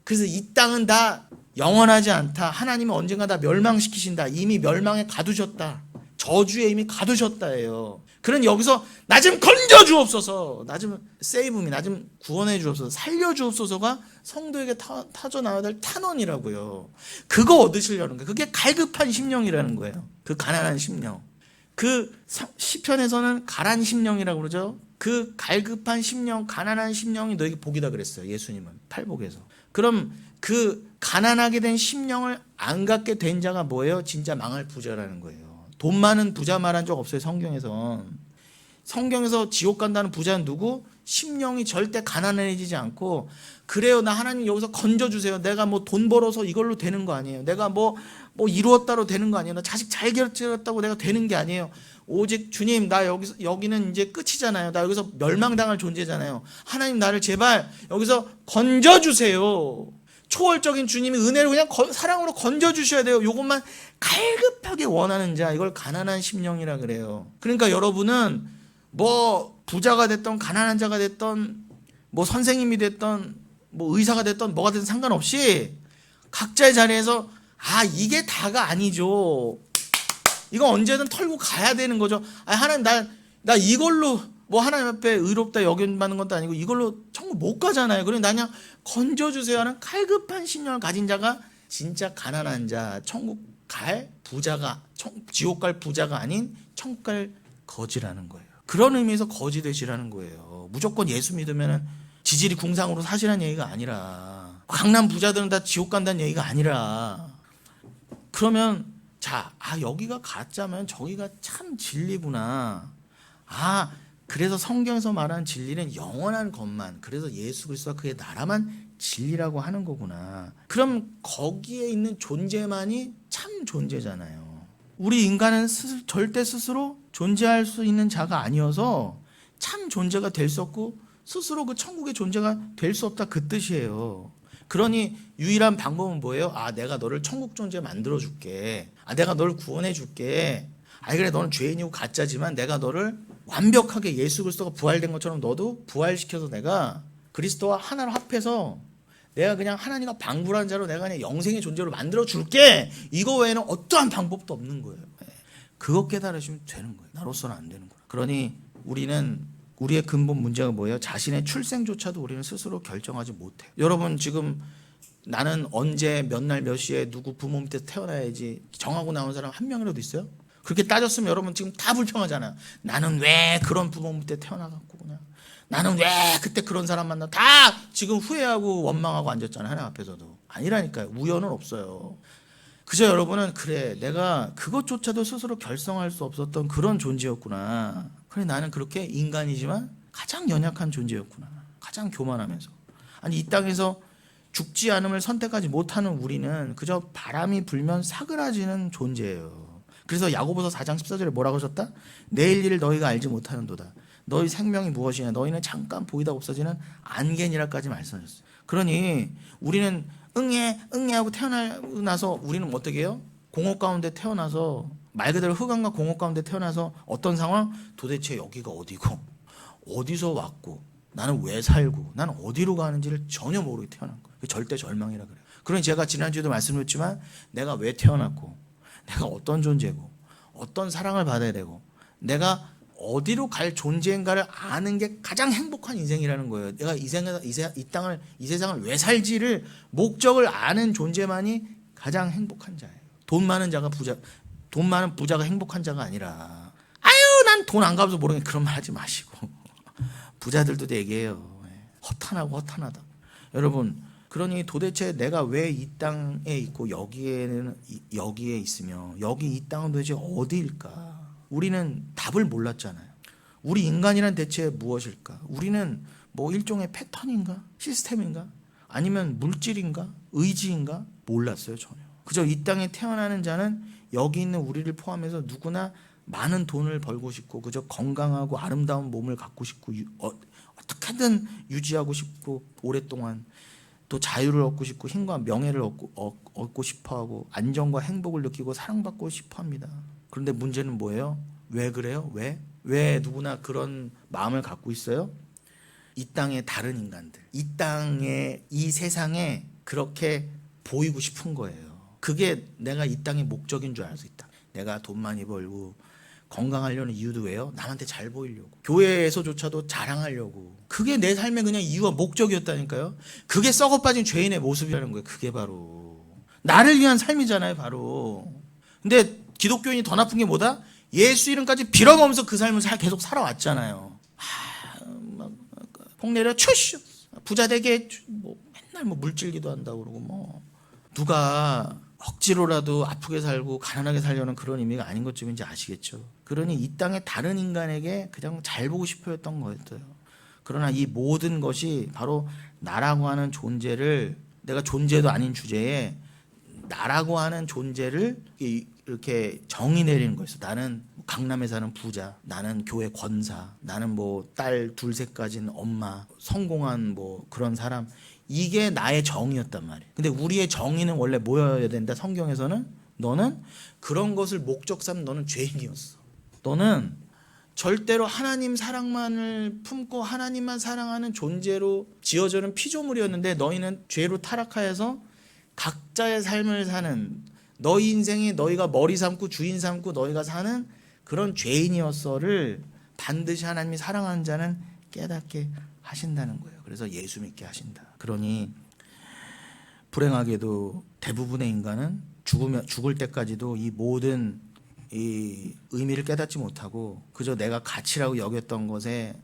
그래서 이 땅은 다 영원하지 않다. 하나님은 언젠가 다 멸망시키신다. 이미 멸망에 가두셨다. 저주에 이미 가두셨다예요. 그런 여기서 나 좀 건져 주옵소서, 나 좀 세이브미, 나 좀 구원해 주옵소서, 살려 주옵소서가 성도에게 타져 나와야 될 탄원이라고요. 그거 얻으시려는 거예요. 그게 갈급한 심령이라는 거예요. 그 가난한 심령. 그 시편에서는 가란 심령이라고 그러죠. 그 갈급한 심령, 가난한 심령이 너에게 복이다 그랬어요. 예수님은 팔복에서. 그럼 그 가난하게 된 심령을 안 갖게 된 자가 뭐예요? 진짜 망할 부자라는 거예요. 돈 많은 부자 말한 적 없어요. 성경에서 지옥 간다는 부자는 누구? 심령이 절대 가난해지지 않고 그래요. 나 하나님 여기서 건져주세요. 내가 뭐 돈 벌어서 이걸로 되는 거 아니에요. 내가 뭐 이루었다로 되는 거 아니에요. 나 자식 잘 기르었다고 내가 되는 게 아니에요. 오직 주님 나 여기는 이제 끝이잖아요. 나 여기서 멸망당할 존재잖아요. 하나님 나를 제발 여기서 건져주세요. 초월적인 주님이 은혜로 그냥 사랑으로 건져주셔야 돼요. 이것만 갈급하게 원하는 자, 이걸 가난한 심령이라 그래요. 그러니까 여러분은 뭐 부자가 됐던 가난한 자가 됐던 뭐 선생님이 됐던 뭐 의사가 됐던 뭐가 됐든 상관없이 각자의 자리에서 이게 다가 아니죠. 이거 언제든 털고 가야 되는 거죠. 하나님 나 이걸로 뭐 하나님 앞에 의롭다 여김받는 것도 아니고 이걸로 천국 못 가잖아요. 그러니 나 그냥 건져주세요 하는 갈급한 심령을 가진 자가 진짜 가난한 자, 천국 갈 부자가, 지옥 갈 부자가 아닌 천국 갈 거지라는 거예요. 그런 의미에서 거지 되시라는 거예요. 무조건 예수 믿으면 지질이 궁상으로 사시라는 얘기가 아니라, 강남 부자들은 다 지옥 간다는 얘기가 아니라, 그러면 여기가 가짜면 저기가 참 진리구나. 그래서 성경에서 말하는 진리는 영원한 것만, 그래서 예수 그리스도와 그의 나라만 진리라고 하는 거구나. 그럼 거기에 있는 존재만이 참 존재잖아요. 우리 인간은 절대 스스로 존재할 수 있는 자가 아니어서 참 존재가 될 수 없고 스스로 그 천국의 존재가 될 수 없다, 그 뜻이에요. 그러니 유일한 방법은 뭐예요? 내가 너를 천국 존재 만들어 줄게. 내가 너를 구원해 줄게. 아니 그래 너는 죄인이고 가짜지만 내가 너를 완벽하게 예수 그리스도가 부활된 것처럼 너도 부활시켜서 내가 그리스도와 하나로 합해서 내가 그냥 하나님과 방불한 자로 내가 그냥 영생의 존재로 만들어 줄게. 이거 외에는 어떠한 방법도 없는 거예요. 그거 깨달으시면 되는 거예요. 나로서는 안 되는 거예요. 그러니 우리의 근본 문제가 뭐예요? 자신의 출생조차도 우리는 스스로 결정하지 못해요. 여러분 지금 나는 언제 몇 날 몇 시에 누구 부모 밑에서 태어나야지 정하고 나온 사람 한 명이라도 있어요? 그렇게 따졌으면 여러분 지금 다 불평하잖아요. 나는 왜 그런 부모 밑에 태어나갖고 그냥 나는 왜 그때 그런 사람 만나 다 지금 후회하고 원망하고 앉았잖아요. 하나님 앞에서도. 아니라니까요. 우연은 없어요. 그저 여러분은 그래 내가 그것조차도 스스로 결정할 수 없었던 그런 존재였구나. 그래 나는 그렇게 인간이지만 가장 연약한 존재였구나. 가장 교만하면서. 아니 이 땅에서 죽지 않음을 선택하지 못하는 우리는 그저 바람이 불면 사그라지는 존재예요. 그래서 야고보서 4장 14절에 뭐라고 하셨다? 내일 일을 너희가 알지 못하는도다. 너희 생명이 무엇이냐? 너희는 잠깐 보이다 없어지는 안개니라까지 말씀하셨어요. 그러니 우리는 응애 하고 태어나고 나서 우리는 어떻게 해요? 공허 가운데 태어나서 말 그대로 흑암과 공허 가운데 태어나서 어떤 상황? 도대체 여기가 어디고 어디서 왔고 나는 왜 살고 나는 어디로 가는지를 전혀 모르게 태어난 거예요. 절대 절망이라 그래요. 그러니 제가 지난주에도 말씀드렸지만 내가 왜 태어났고 내가 어떤 존재고 어떤 사랑을 받아야 되고 내가 어디로 갈 존재인가를 아는 게 가장 행복한 인생이라는 거예요. 내가 이 세상을 왜 살지를 목적을 아는 존재만이 가장 행복한 자예요. 돈 많은 부자가 행복한 자가 아니라 아유 난 돈 안 갚아서 모르겠네 그런 말 하지 마시고 부자들도 얘기해요. 허탄하다. 여러분 그러니 도대체 내가 왜 이 땅에 있고 여기에 있으며 여기 이 땅은 도대체 어디일까? 우리는 답을 몰랐잖아요. 우리 인간이란 대체 무엇일까? 우리는 뭐 일종의 패턴인가? 시스템인가? 아니면 물질인가? 의지인가? 몰랐어요 전혀. 그저 이 땅에 태어나는 자는 여기 있는 우리를 포함해서 누구나 많은 돈을 벌고 싶고 그저 건강하고 아름다운 몸을 갖고 싶고 어떻게든 유지하고 싶고 오랫동안 또 자유를 얻고 싶고 힘과 명예를 얻고 싶어하고 안정과 행복을 느끼고 사랑받고 싶어합니다. 그런데 문제는 뭐예요? 왜 그래요? 왜 누구나 그런 마음을 갖고 있어요? 이 땅의 다른 인간들, 이 세상에 그렇게 보이고 싶은 거예요. 그게 내가 이 땅의 목적인 줄 알아서 있다. 내가 돈 많이 벌고 건강하려는 이유도 왜요? 남한테 잘 보이려고. 교회에서조차도 자랑하려고. 그게 내 삶의 그냥 이유와 목적이었다니까요. 그게 썩어 빠진 죄인의 모습이라는 거예요. 그게 바로 나를 위한 삶이잖아요. 바로. 근데 기독교인이 더 나쁜 게 뭐다? 예수 이름까지 빌어먹으면서 그 삶을 계속 살아왔잖아요. 폭내려 추슈 부자 되게 맨날 물질기도 한다고 그러고 누가 억지로라도 아프게 살고 가난하게 살려는 그런 의미가 아닌 것쯤인지 아시겠죠. 그러니 이 땅의 다른 인간에게 그냥 잘 보고 싶어 했던 거였어요. 그러나 이 모든 것이 바로 나라고 하는 존재를 내가 존재도 아닌 주제에 나라고 하는 존재를 이렇게 정의 내리는 거였어. 나는 강남에 사는 부자, 나는 교회 권사, 나는 딸 둘셋 가진 엄마, 성공한 그런 사람. 이게 나의 정의였단 말이에요. 근데 우리의 정의는 원래 뭐여야 된다? 성경에서는 너는 그런 것을 목적 삼는 너는 죄인이었어. 너는 절대로 하나님 사랑만을 품고 하나님만 사랑하는 존재로 지어져는 피조물이었는데 너희는 죄로 타락하여서 각자의 삶을 사는 너희 인생에 너희가 머리 삼고 주인 삼고 너희가 사는 그런 죄인이었어를 반드시 하나님이 사랑하는 자는 깨닫게 하신다는 거예요. 그래서 예수 믿게 하신다. 그러니 불행하게도 대부분의 인간은 죽을 때까지도 이 모든 이 의미를 깨닫지 못하고 그저 내가 가치라고 여겼던 것에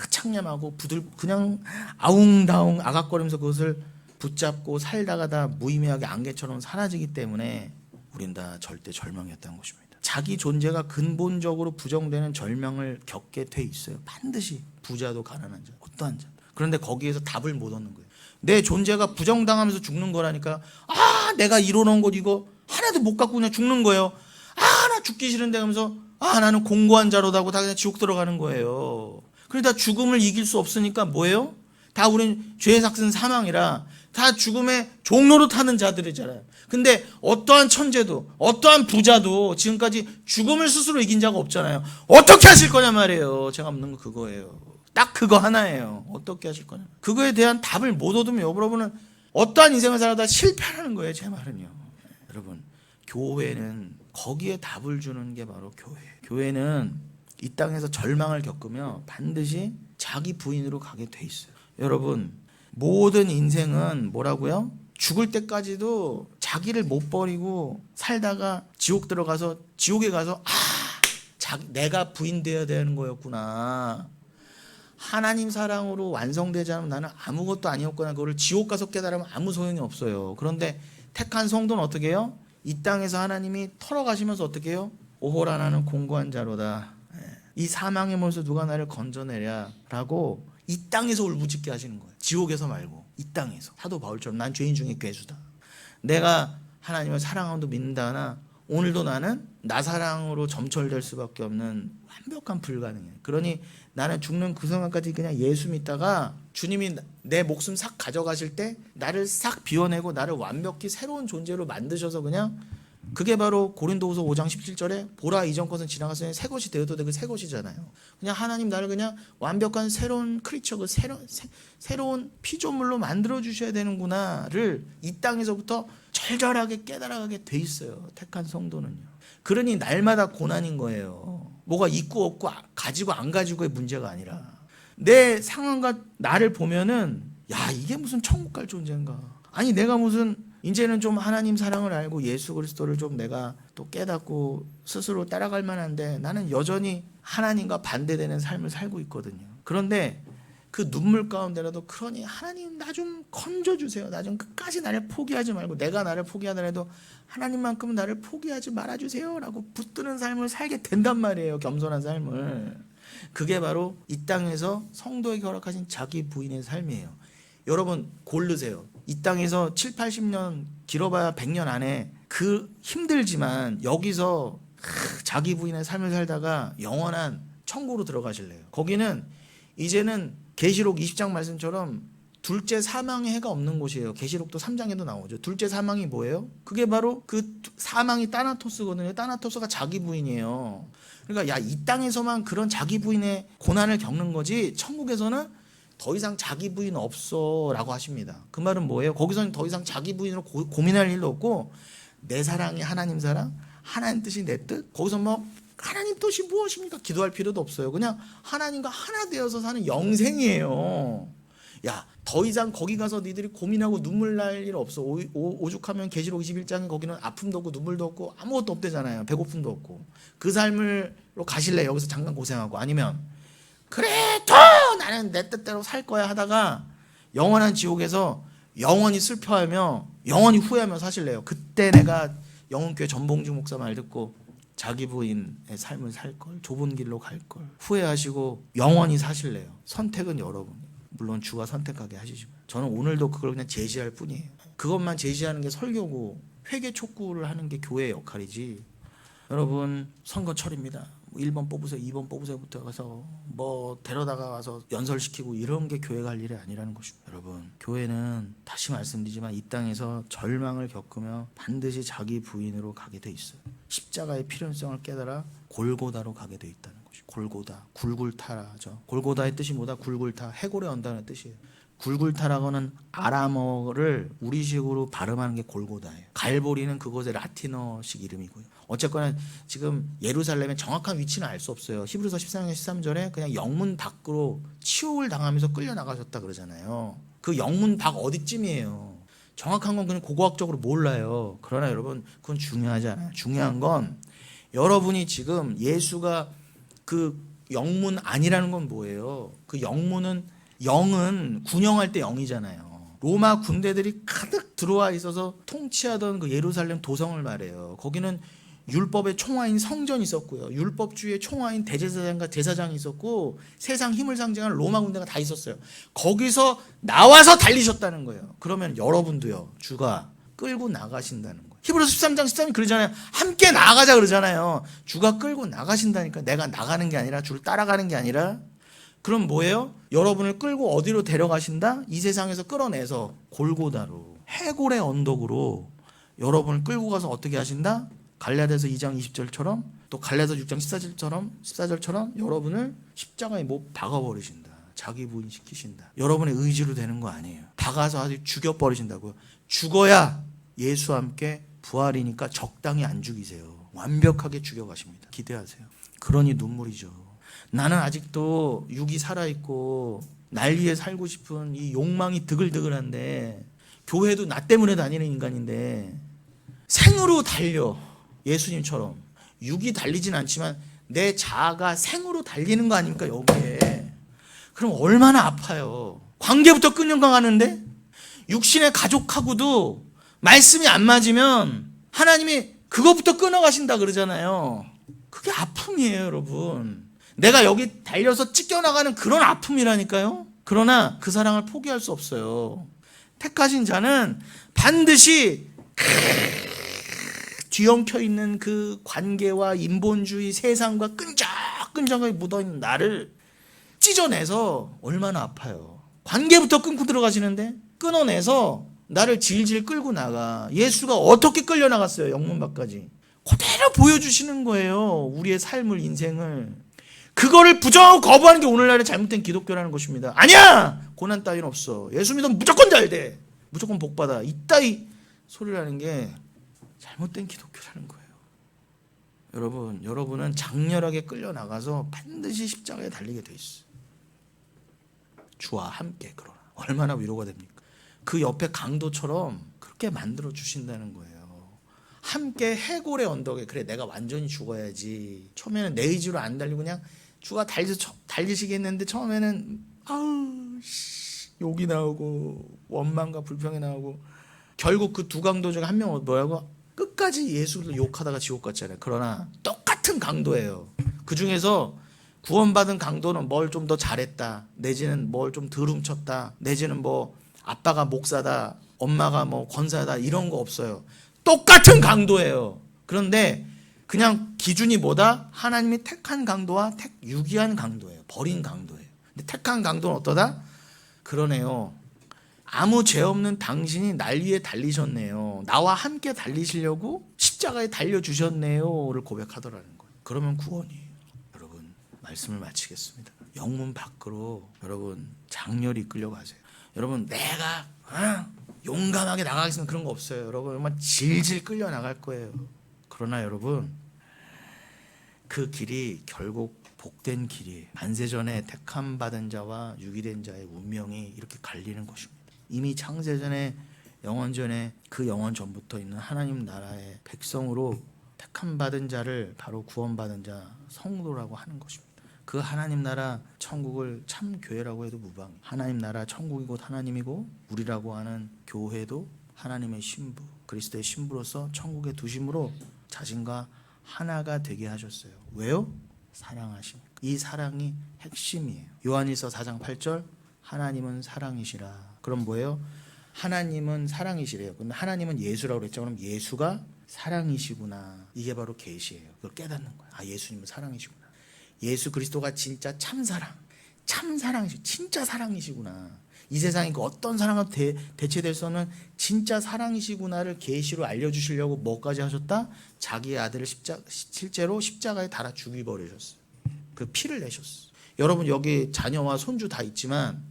창념하고 그냥 아웅다웅 아각거리면서 그것을 붙잡고 살다가 다 무의미하게 안개처럼 사라지기 때문에 우린 다 절대 절망이었다는 것입니다. 자기 존재가 근본적으로 부정되는 절망을 겪게 돼 있어요. 반드시 부자도 가난한 자, 어떠한 자. 그런데 거기에서 답을 못 얻는 거예요. 내 존재가 부정당하면서 죽는 거라니까. 내가 이뤄놓은 것 이거 하나도 못 갖고 그냥 죽는 거예요. 나 죽기 싫은데 하면서 나는 공고한 자로다고 다 그냥 지옥 들어가는 거예요. 그러다 죽음을 이길 수 없으니까 뭐예요? 다 우린 죄의 삭은 사망이라 다 다 죽음의 종로로 타는 자들이잖아요. 근데 어떠한 천재도 어떠한 부자도 지금까지 죽음을 스스로 이긴 자가 없잖아요. 어떻게 하실 거냐 말이에요. 제가 묻는 거 그거예요. 딱 그거 하나예요. 어떻게 하실 거냐. 그거에 대한 답을 못 얻으면 여러분은 어떠한 인생을 살아다 실패하는 거예요. 제 말은요. 여러분, 교회는 거기에 답을 주는 게 바로 교회예요. 교회는 이 땅에서 절망을 겪으며 반드시 자기 부인으로 가게 돼 있어요. 여러분, 모든 인생은 뭐라고요? 죽을 때까지도 자기를 못 버리고 살다가 지옥 들어가서 지옥에 가서 내가 부인 되어야 되는 거였구나. 하나님 사랑으로 완성되지 않으면 나는 아무것도 아니었구나. 그거를 지옥 가서 깨달으면 아무 소용이 없어요. 그런데 택한 성도는 어떻게 해요? 이 땅에서 하나님이 털어가시면서 어떻게 해요? 오호라 나는 공고한 자로다. 이 사망의 몸에서 누가 나를 건져내랴 라고 이 땅에서 울부짖게 하시는 거예요. 지옥에서 말고 이 땅에서. 사도 바울처럼 난 죄인 중에 괴수다. 내가 하나님을 사랑하고 믿는다 하나 오늘도 나는 나 사랑으로 점철될 수밖에 없는 완벽한 불가능해. 그러니 나는 죽는 그 순간까지 그냥 예수 믿다가 주님이 내 목숨 싹 가져가실 때 나를 싹 비워내고 나를 완벽히 새로운 존재로 만드셔서 그냥 그게 바로 고린도후서 5장 17절에 보라 이전 것은 지나갔으니 새 것이 되어도 되고 새 것이잖아요. 그냥 하나님 나를 그냥 완벽한 새로운 크리처, 그 새로운 피조물로 만들어 주셔야 되는구나를 이 땅에서부터 절절하게 깨달아가게 돼 있어요. 택한 성도는요. 그러니 날마다 고난인 거예요. 뭐가 있고 없고 가지고 안 가지고의 문제가 아니라 내 상황과 나를 보면은 야 이게 무슨 천국 갈 존재인가. 아니 내가 무슨 이제는 좀 하나님 사랑을 알고 예수 그리스도를 좀 내가 또 깨닫고 스스로 따라갈 만한데 나는 여전히 하나님과 반대되는 삶을 살고 있거든요. 그런데 그 눈물 가운데라도 그러니 하나님 나 좀 건져주세요. 나 좀 끝까지 나를 포기하지 말고 내가 나를 포기하더라도 하나님만큼은 나를 포기하지 말아주세요 라고 붙드는 삶을 살게 된단 말이에요. 겸손한 삶을. 그게 바로 이 땅에서 성도에게 허락하신 자기 부인의 삶이에요. 여러분 고르세요. 이 땅에서 7, 80년 길어봐야 100년 안에 그 힘들지만 여기서 자기 부인의 삶을 살다가 영원한 천국으로 들어가실래요. 거기는 이제는 계시록 20장 말씀처럼 둘째 사망의 해가 없는 곳이에요. 계시록도 3장에도 나오죠. 둘째 사망이 뭐예요? 그게 바로 그 사망이 따나토스거든요. 따나토스가 자기 부인이에요. 그러니까 야, 이 땅에서만 그런 자기 부인의 고난을 겪는 거지 천국에서는 더 이상 자기 부인 없어 라고 하십니다. 그 말은 뭐예요? 거기서는 더 이상 자기 부인으로 고민할 일도 없고 내 사랑이 하나님 사랑, 하나님 뜻이 내 뜻. 거기서 뭐 하나님 뜻이 무엇입니까? 기도할 필요도 없어요. 그냥 하나님과 하나 되어서 사는 영생이에요. 야, 더 이상 거기 가서 니들이 고민하고 눈물 날 일 없어. 오죽하면 계시록 21장에 거기는 아픔도 없고 눈물도 없고 아무것도 없대잖아요. 배고픔도 없고. 그 삶으로 가실래? 여기서 잠깐 고생하고. 아니면 그래도 나는 내 뜻대로 살 거야 하다가 영원한 지옥에서 영원히 슬퍼하며 영원히 후회하며 사실래요. 그때 내가 영혼교회 전봉주 목사 말 듣고 자기 부인의 삶을 살 걸, 좁은 길로 갈 걸 후회하시고 영원히 사실래요. 선택은 여러분이. 물론 주가 선택하게 하시지만 저는 오늘도 그걸 그냥 제시할 뿐이에요. 그것만 제시하는 게 설교고 회개 촉구를 하는 게 교회의 역할이지. 여러분 선거철입니다. 1번 뽑으세요, 2번 뽑으세요부터 가서 뭐 데려다가 와서 연설시키고 이런 게 교회가 할 일이 아니라는 것입니다. 여러분 교회는 다시 말씀드리지만 이 땅에서 절망을 겪으며 반드시 자기 부인으로 가게 돼 있어요. 십자가의 필요성을 깨달아 골고다로 가게 돼 있다는 것이. 골고다, 굴굴타라죠. 골고다의 뜻이 뭐다? 굴굴타, 해골에 언다는 뜻이에요. 굴굴타라고는 아람어를 우리식으로 발음하는 게 골고다예요. 갈보리는 그곳의 라틴어식 이름이고요. 어쨌거나 지금 예루살렘의 정확한 위치는 알 수 없어요. 히브리서 14장 13절에 그냥 영문 밖으로 치욕을 당하면서 끌려 나가셨다 그러잖아요. 그 영문 밖 어디쯤이에요. 정확한 건 그냥 고고학적으로 몰라요. 그러나 여러분 그건 중요하지 않아요. 중요한 건 여러분이 지금 예수가 그 영문 아니라는 건 뭐예요? 그 영문은 영은 군영할 때 영이잖아요. 로마 군대들이 가득 들어와 있어서 통치하던 그 예루살렘 도성을 말해요. 거기는 율법의 총화인 성전이 있었고요. 율법주의의 총화인 대제사장과 제사장이 있었고 세상 힘을 상징하는 로마 군대가 다 있었어요. 거기서 나와서 달리셨다는 거예요. 그러면 여러분도요. 주가 끌고 나가신다는 거예요. 히브리서 13장 13이 그러잖아요. 함께 나아가자 그러잖아요. 주가 끌고 나가신다니까. 내가 나가는 게 아니라 주를 따라가는 게 아니라 그럼 뭐예요? 여러분을 끌고 어디로 데려가신다? 이 세상에서 끌어내서 골고다로, 해골의 언덕으로 여러분을 끌고 가서 어떻게 하신다? 갈라디아서 2장 20절처럼 또 갈라디아서 6장 14절처럼 여러분을 십자가에 못 박아버리신다. 자기 부인시키신다. 여러분의 의지로 되는 거 아니에요. 박아서 아주 죽여버리신다고요. 죽어야 예수와 함께 부활이니까 적당히 안 죽이세요. 완벽하게 죽여가십니다. 기대하세요. 그러니 눈물이죠. 나는 아직도 육이 살아있고 날 위해 살고 싶은 이 욕망이 드글드글한데, 교회도 나 때문에 다니는 인간인데 생으로 달려. 예수님처럼 육이 달리진 않지만 내 자아가 생으로 달리는 거 아닙니까 여기에. 그럼 얼마나 아파요. 관계부터 끊어가는데 육신의 가족하고도 말씀이 안 맞으면 하나님이 그것부터 끊어가신다 그러잖아요. 그게 아픔이에요 여러분. 내가 여기 달려서 찢겨나가는 그런 아픔이라니까요. 그러나 그 사랑을 포기할 수 없어요. 택하신 자는 반드시 뒤엉켜 있는 그 관계와 인본주의 세상과 끈적끈적하게 묻어있는 나를 찢어내서 얼마나 아파요. 관계부터 끊고 들어가시는데 끊어내서 나를 질질 끌고 나가. 예수가 어떻게 끌려나갔어요. 영문밖까지 그대로 보여주시는 거예요. 우리의 삶을, 인생을. 그거를 부정하고 거부하는 게 오늘날의 잘못된 기독교라는 것입니다. 아니야! 고난 따위는 없어. 예수 믿으면 무조건 잘 돼. 무조건 복받아. 이따위 소리라는 게 잘못된 기독교라는 거예요. 여러분은 장렬하게 끌려나가서 반드시 십자가에 달리게 돼 있어요. 주와 함께. 그러나 얼마나 위로가 됩니까? 그 옆에 강도처럼 그렇게 만들어 주신다는 거예요. 함께 해골의 언덕에. 그래 내가 완전히 죽어야지. 처음에는 내 의지로 안 달리고 그냥 주가 달리시겠는데 처음에는 욕이 나오고 원망과 불평이 나오고 결국 그 두 강도 중에 한 명은 뭐라고? 끝까지 예수를 욕하다가 지옥 갔잖아요. 그러나 똑같은 강도예요. 그 중에서 구원받은 강도는 뭘 좀 더 잘했다, 내지는 뭘 좀 덜 훔쳤다, 내지는 뭐 아빠가 목사다, 엄마가 뭐 권사다, 이런 거 없어요. 똑같은 강도예요. 그런데 그냥 기준이 뭐다? 하나님이 택한 강도와 유기한 강도예요. 버린 강도예요. 근데 택한 강도는 어떠다? 그러네요. 아무 죄 없는 당신이 날 위해 달리셨네요. 나와 함께 달리시려고 십자가에 달려주셨네요를 고백하더라는 거예요. 그러면 구원이에요. 여러분, 말씀을 마치겠습니다. 영문 밖으로 여러분 장렬히 끌려가세요. 여러분 내가 용감하게 나가겠습니다 그런 거 없어요. 여러분 정말 질질 끌려 나갈 거예요. 그러나 여러분 그 길이 결국 복된 길이에요. 반세전에 택함 받은 자와 유기된 자의 운명이 이렇게 갈리는 것입니다. 이미 창세전에 영원전에 그 영원 전부터 있는 하나님 나라의 백성으로 택함 받은 자를 바로 구원받은 자 성도라고 하는 것입니다. 그 하나님 나라 천국을 참 교회라고 해도 무방해요. 하나님 나라 천국이 곧 하나님이고 우리라고 하는 교회도 하나님의 신부, 그리스도의 신부로서 천국에 두심으로 자신과 하나가 되게 하셨어요. 왜요? 사랑하십니까? 이 사랑이 핵심이에요. 요한일서 4장 8절 하나님은 사랑이시라. 그럼 뭐예요? 하나님은 사랑이시래요. 근데 하나님은 예수라고 그랬죠. 그럼 예수가 사랑이시구나. 이게 바로 계시예요. 그걸 깨닫는 거예요. 아, 예수님은 사랑이시구나. 예수 그리스도가 진짜 참사랑, 진짜 사랑이시구나. 이 세상에 그 어떤 사랑과 대체될 수 없는 진짜 사랑이시구나를 계시로 알려주시려고 뭐까지 하셨다? 자기의 아들을 실제로 십자가에 달아 죽여버리셨어요. 그 피를 내셨어요. 여러분 여기 자녀와 손주 다 있지만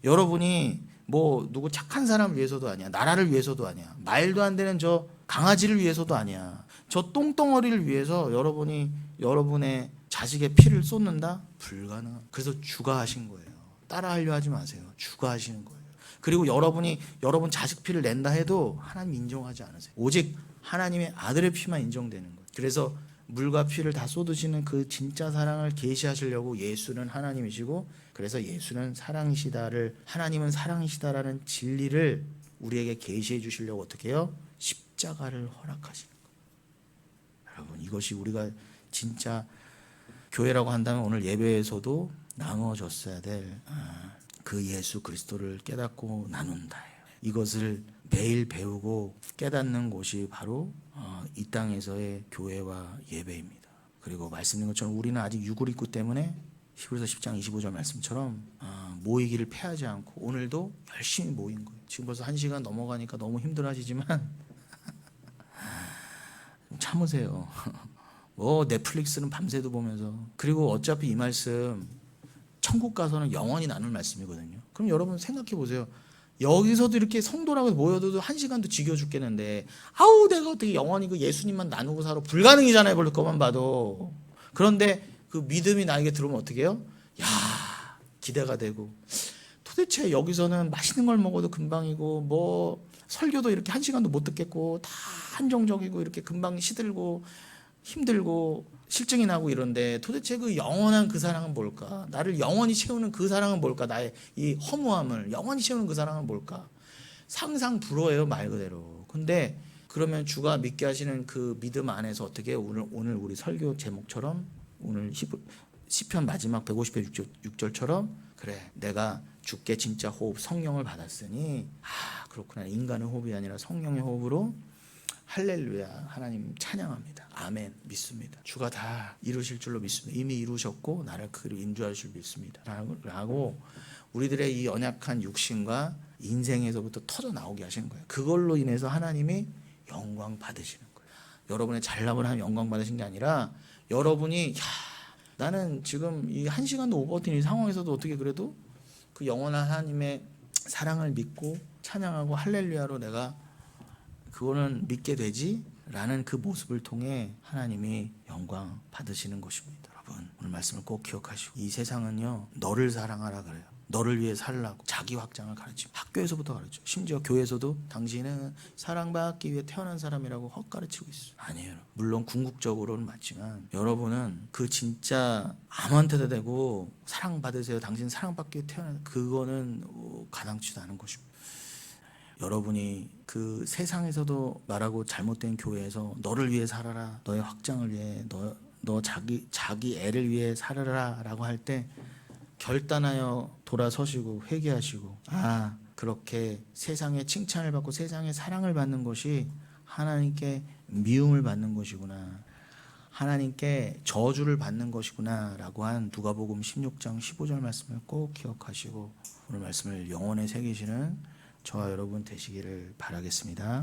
여러분이 뭐 누구 착한 사람을 위해서도 아니야, 나라를 위해서도 아니야, 말도 안 되는 저 강아지를 위해서도 아니야, 저 똥덩어리를 위해서 여러분이 여러분의 자식의 피를 쏟는다? 불가능한. 그래서 주가 하신 거예요. 따라하려 하지 마세요. 주가 하시는 거예요. 그리고 여러분이 여러분 자식 피를 낸다 해도 하나님 인정하지 않으세요. 오직 하나님의 아들의 피만 인정되는 거예요. 그래서 물과 피를 다 쏟으시는 그 진짜 사랑을 계시하시려고 예수는 하나님이시고, 그래서 예수는 사랑이시다를, 하나님은 사랑이시다라는 진리를 우리에게 계시해 주시려고 어떻게 해요? 십자가를 허락하시는 거예요. 여러분 이것이 우리가 진짜 교회라고 한다면 오늘 예배에서도 나눠졌어야 될 그 예수 그리스도를 깨닫고 나눈다. 이것을 매일 배우고 깨닫는 곳이 바로 이 땅에서의 교회와 예배입니다. 그리고 말씀드린 것처럼 우리는 아직 육을 입고 때문에 히브리서 10장 25절 말씀처럼 모이기를 패하지 않고 오늘도 열심히 모인 거예요. 지금 벌써 1시간 넘어가니까 너무 힘들어하시지만 참으세요. 뭐 넷플릭스는 밤새도 보면서, 그리고 어차피 이 말씀 천국 가서는 영원히 나눌 말씀이거든요. 그럼 여러분 생각해 보세요. 여기서도 이렇게 성도라고 모여도 1시간도 지겨 죽겠는데 아우 내가 어떻게 영원히 그 예수님만 나누고 살아. 불가능이잖아요. 볼 것만 봐도. 그런데 그 믿음이 나에게 들어오면 어떻게 해요? 야, 기대가 되고, 도대체 여기서는 맛있는 걸 먹어도 금방이고 뭐 설교도 이렇게 1시간도 못 듣겠고 다 한정적이고 이렇게 금방 시들고 힘들고 실증이 나고 이런데 도대체 그 영원한 그 사랑은 뭘까? 나를 영원히 채우는 그 사랑은 뭘까? 나의 이 허무함을 영원히 채우는 그 사랑은 뭘까? 상상 불허예요, 말 그대로. 근데 그러면 주가 믿게 하시는 그 믿음 안에서 어떻게 오늘 우리 설교 제목처럼 오늘 시편 마지막 150편 6절처럼 그래 내가 주께 진짜 호흡 성령을 받았으니 그렇구나, 인간의 호흡이 아니라 성령의 호흡으로 할렐루야 하나님 찬양합니다. 아멘 믿습니다. 주가 다 이루실 줄로 믿습니다. 이미 이루셨고 나를 그리로 인도하실 줄 믿습니다. 라고 우리들의 이 연약한 육신과 인생에서부터 터져 나오게 하시는 거예요. 그걸로 인해서 하나님이 영광 받으시는 거예요. 여러분의 잘남을 하면 영광 받으신 게 아니라 여러분이 나는 지금 이 1시간도 못 버틴 이 상황에서도 어떻게 그래도 그 영원한 하나님의 사랑을 믿고 찬양하고 할렐루야로 내가 그거는 믿게 되지? 라는 그 모습을 통해 하나님이 영광 받으시는 것입니다. 여러분 오늘 말씀을 꼭 기억하시고, 이 세상은요 너를 사랑하라 그래요. 너를 위해 살라고 자기 확장을 가르치고, 학교에서부터 가르쳐, 심지어 교회에서도 당신은 사랑받기 위해 태어난 사람이라고 헛 가르치고 있어요. 아니에요. 물론 궁극적으로는 맞지만 여러분은 그 진짜 아무한테도 되고 사랑받으세요, 당신 사랑받기 위해 태어난, 그거는 가당치도 않은 것입니다. 여러분이 그 세상에서도 말하고 잘못된 교회에서 너를 위해 살아라, 너의 확장을 위해, 너 자기 애를 위해 살아라 라고 할 때 결단하여 돌아서시고 회개하시고, 그렇게 세상의 칭찬을 받고 세상의 사랑을 받는 것이 하나님께 미움을 받는 것이구나, 하나님께 저주를 받는 것이구나 라고 한 누가복음 16장 15절 말씀을 꼭 기억하시고 오늘 말씀을 영혼에 새기시는 저와 여러분 되시기를 바라겠습니다.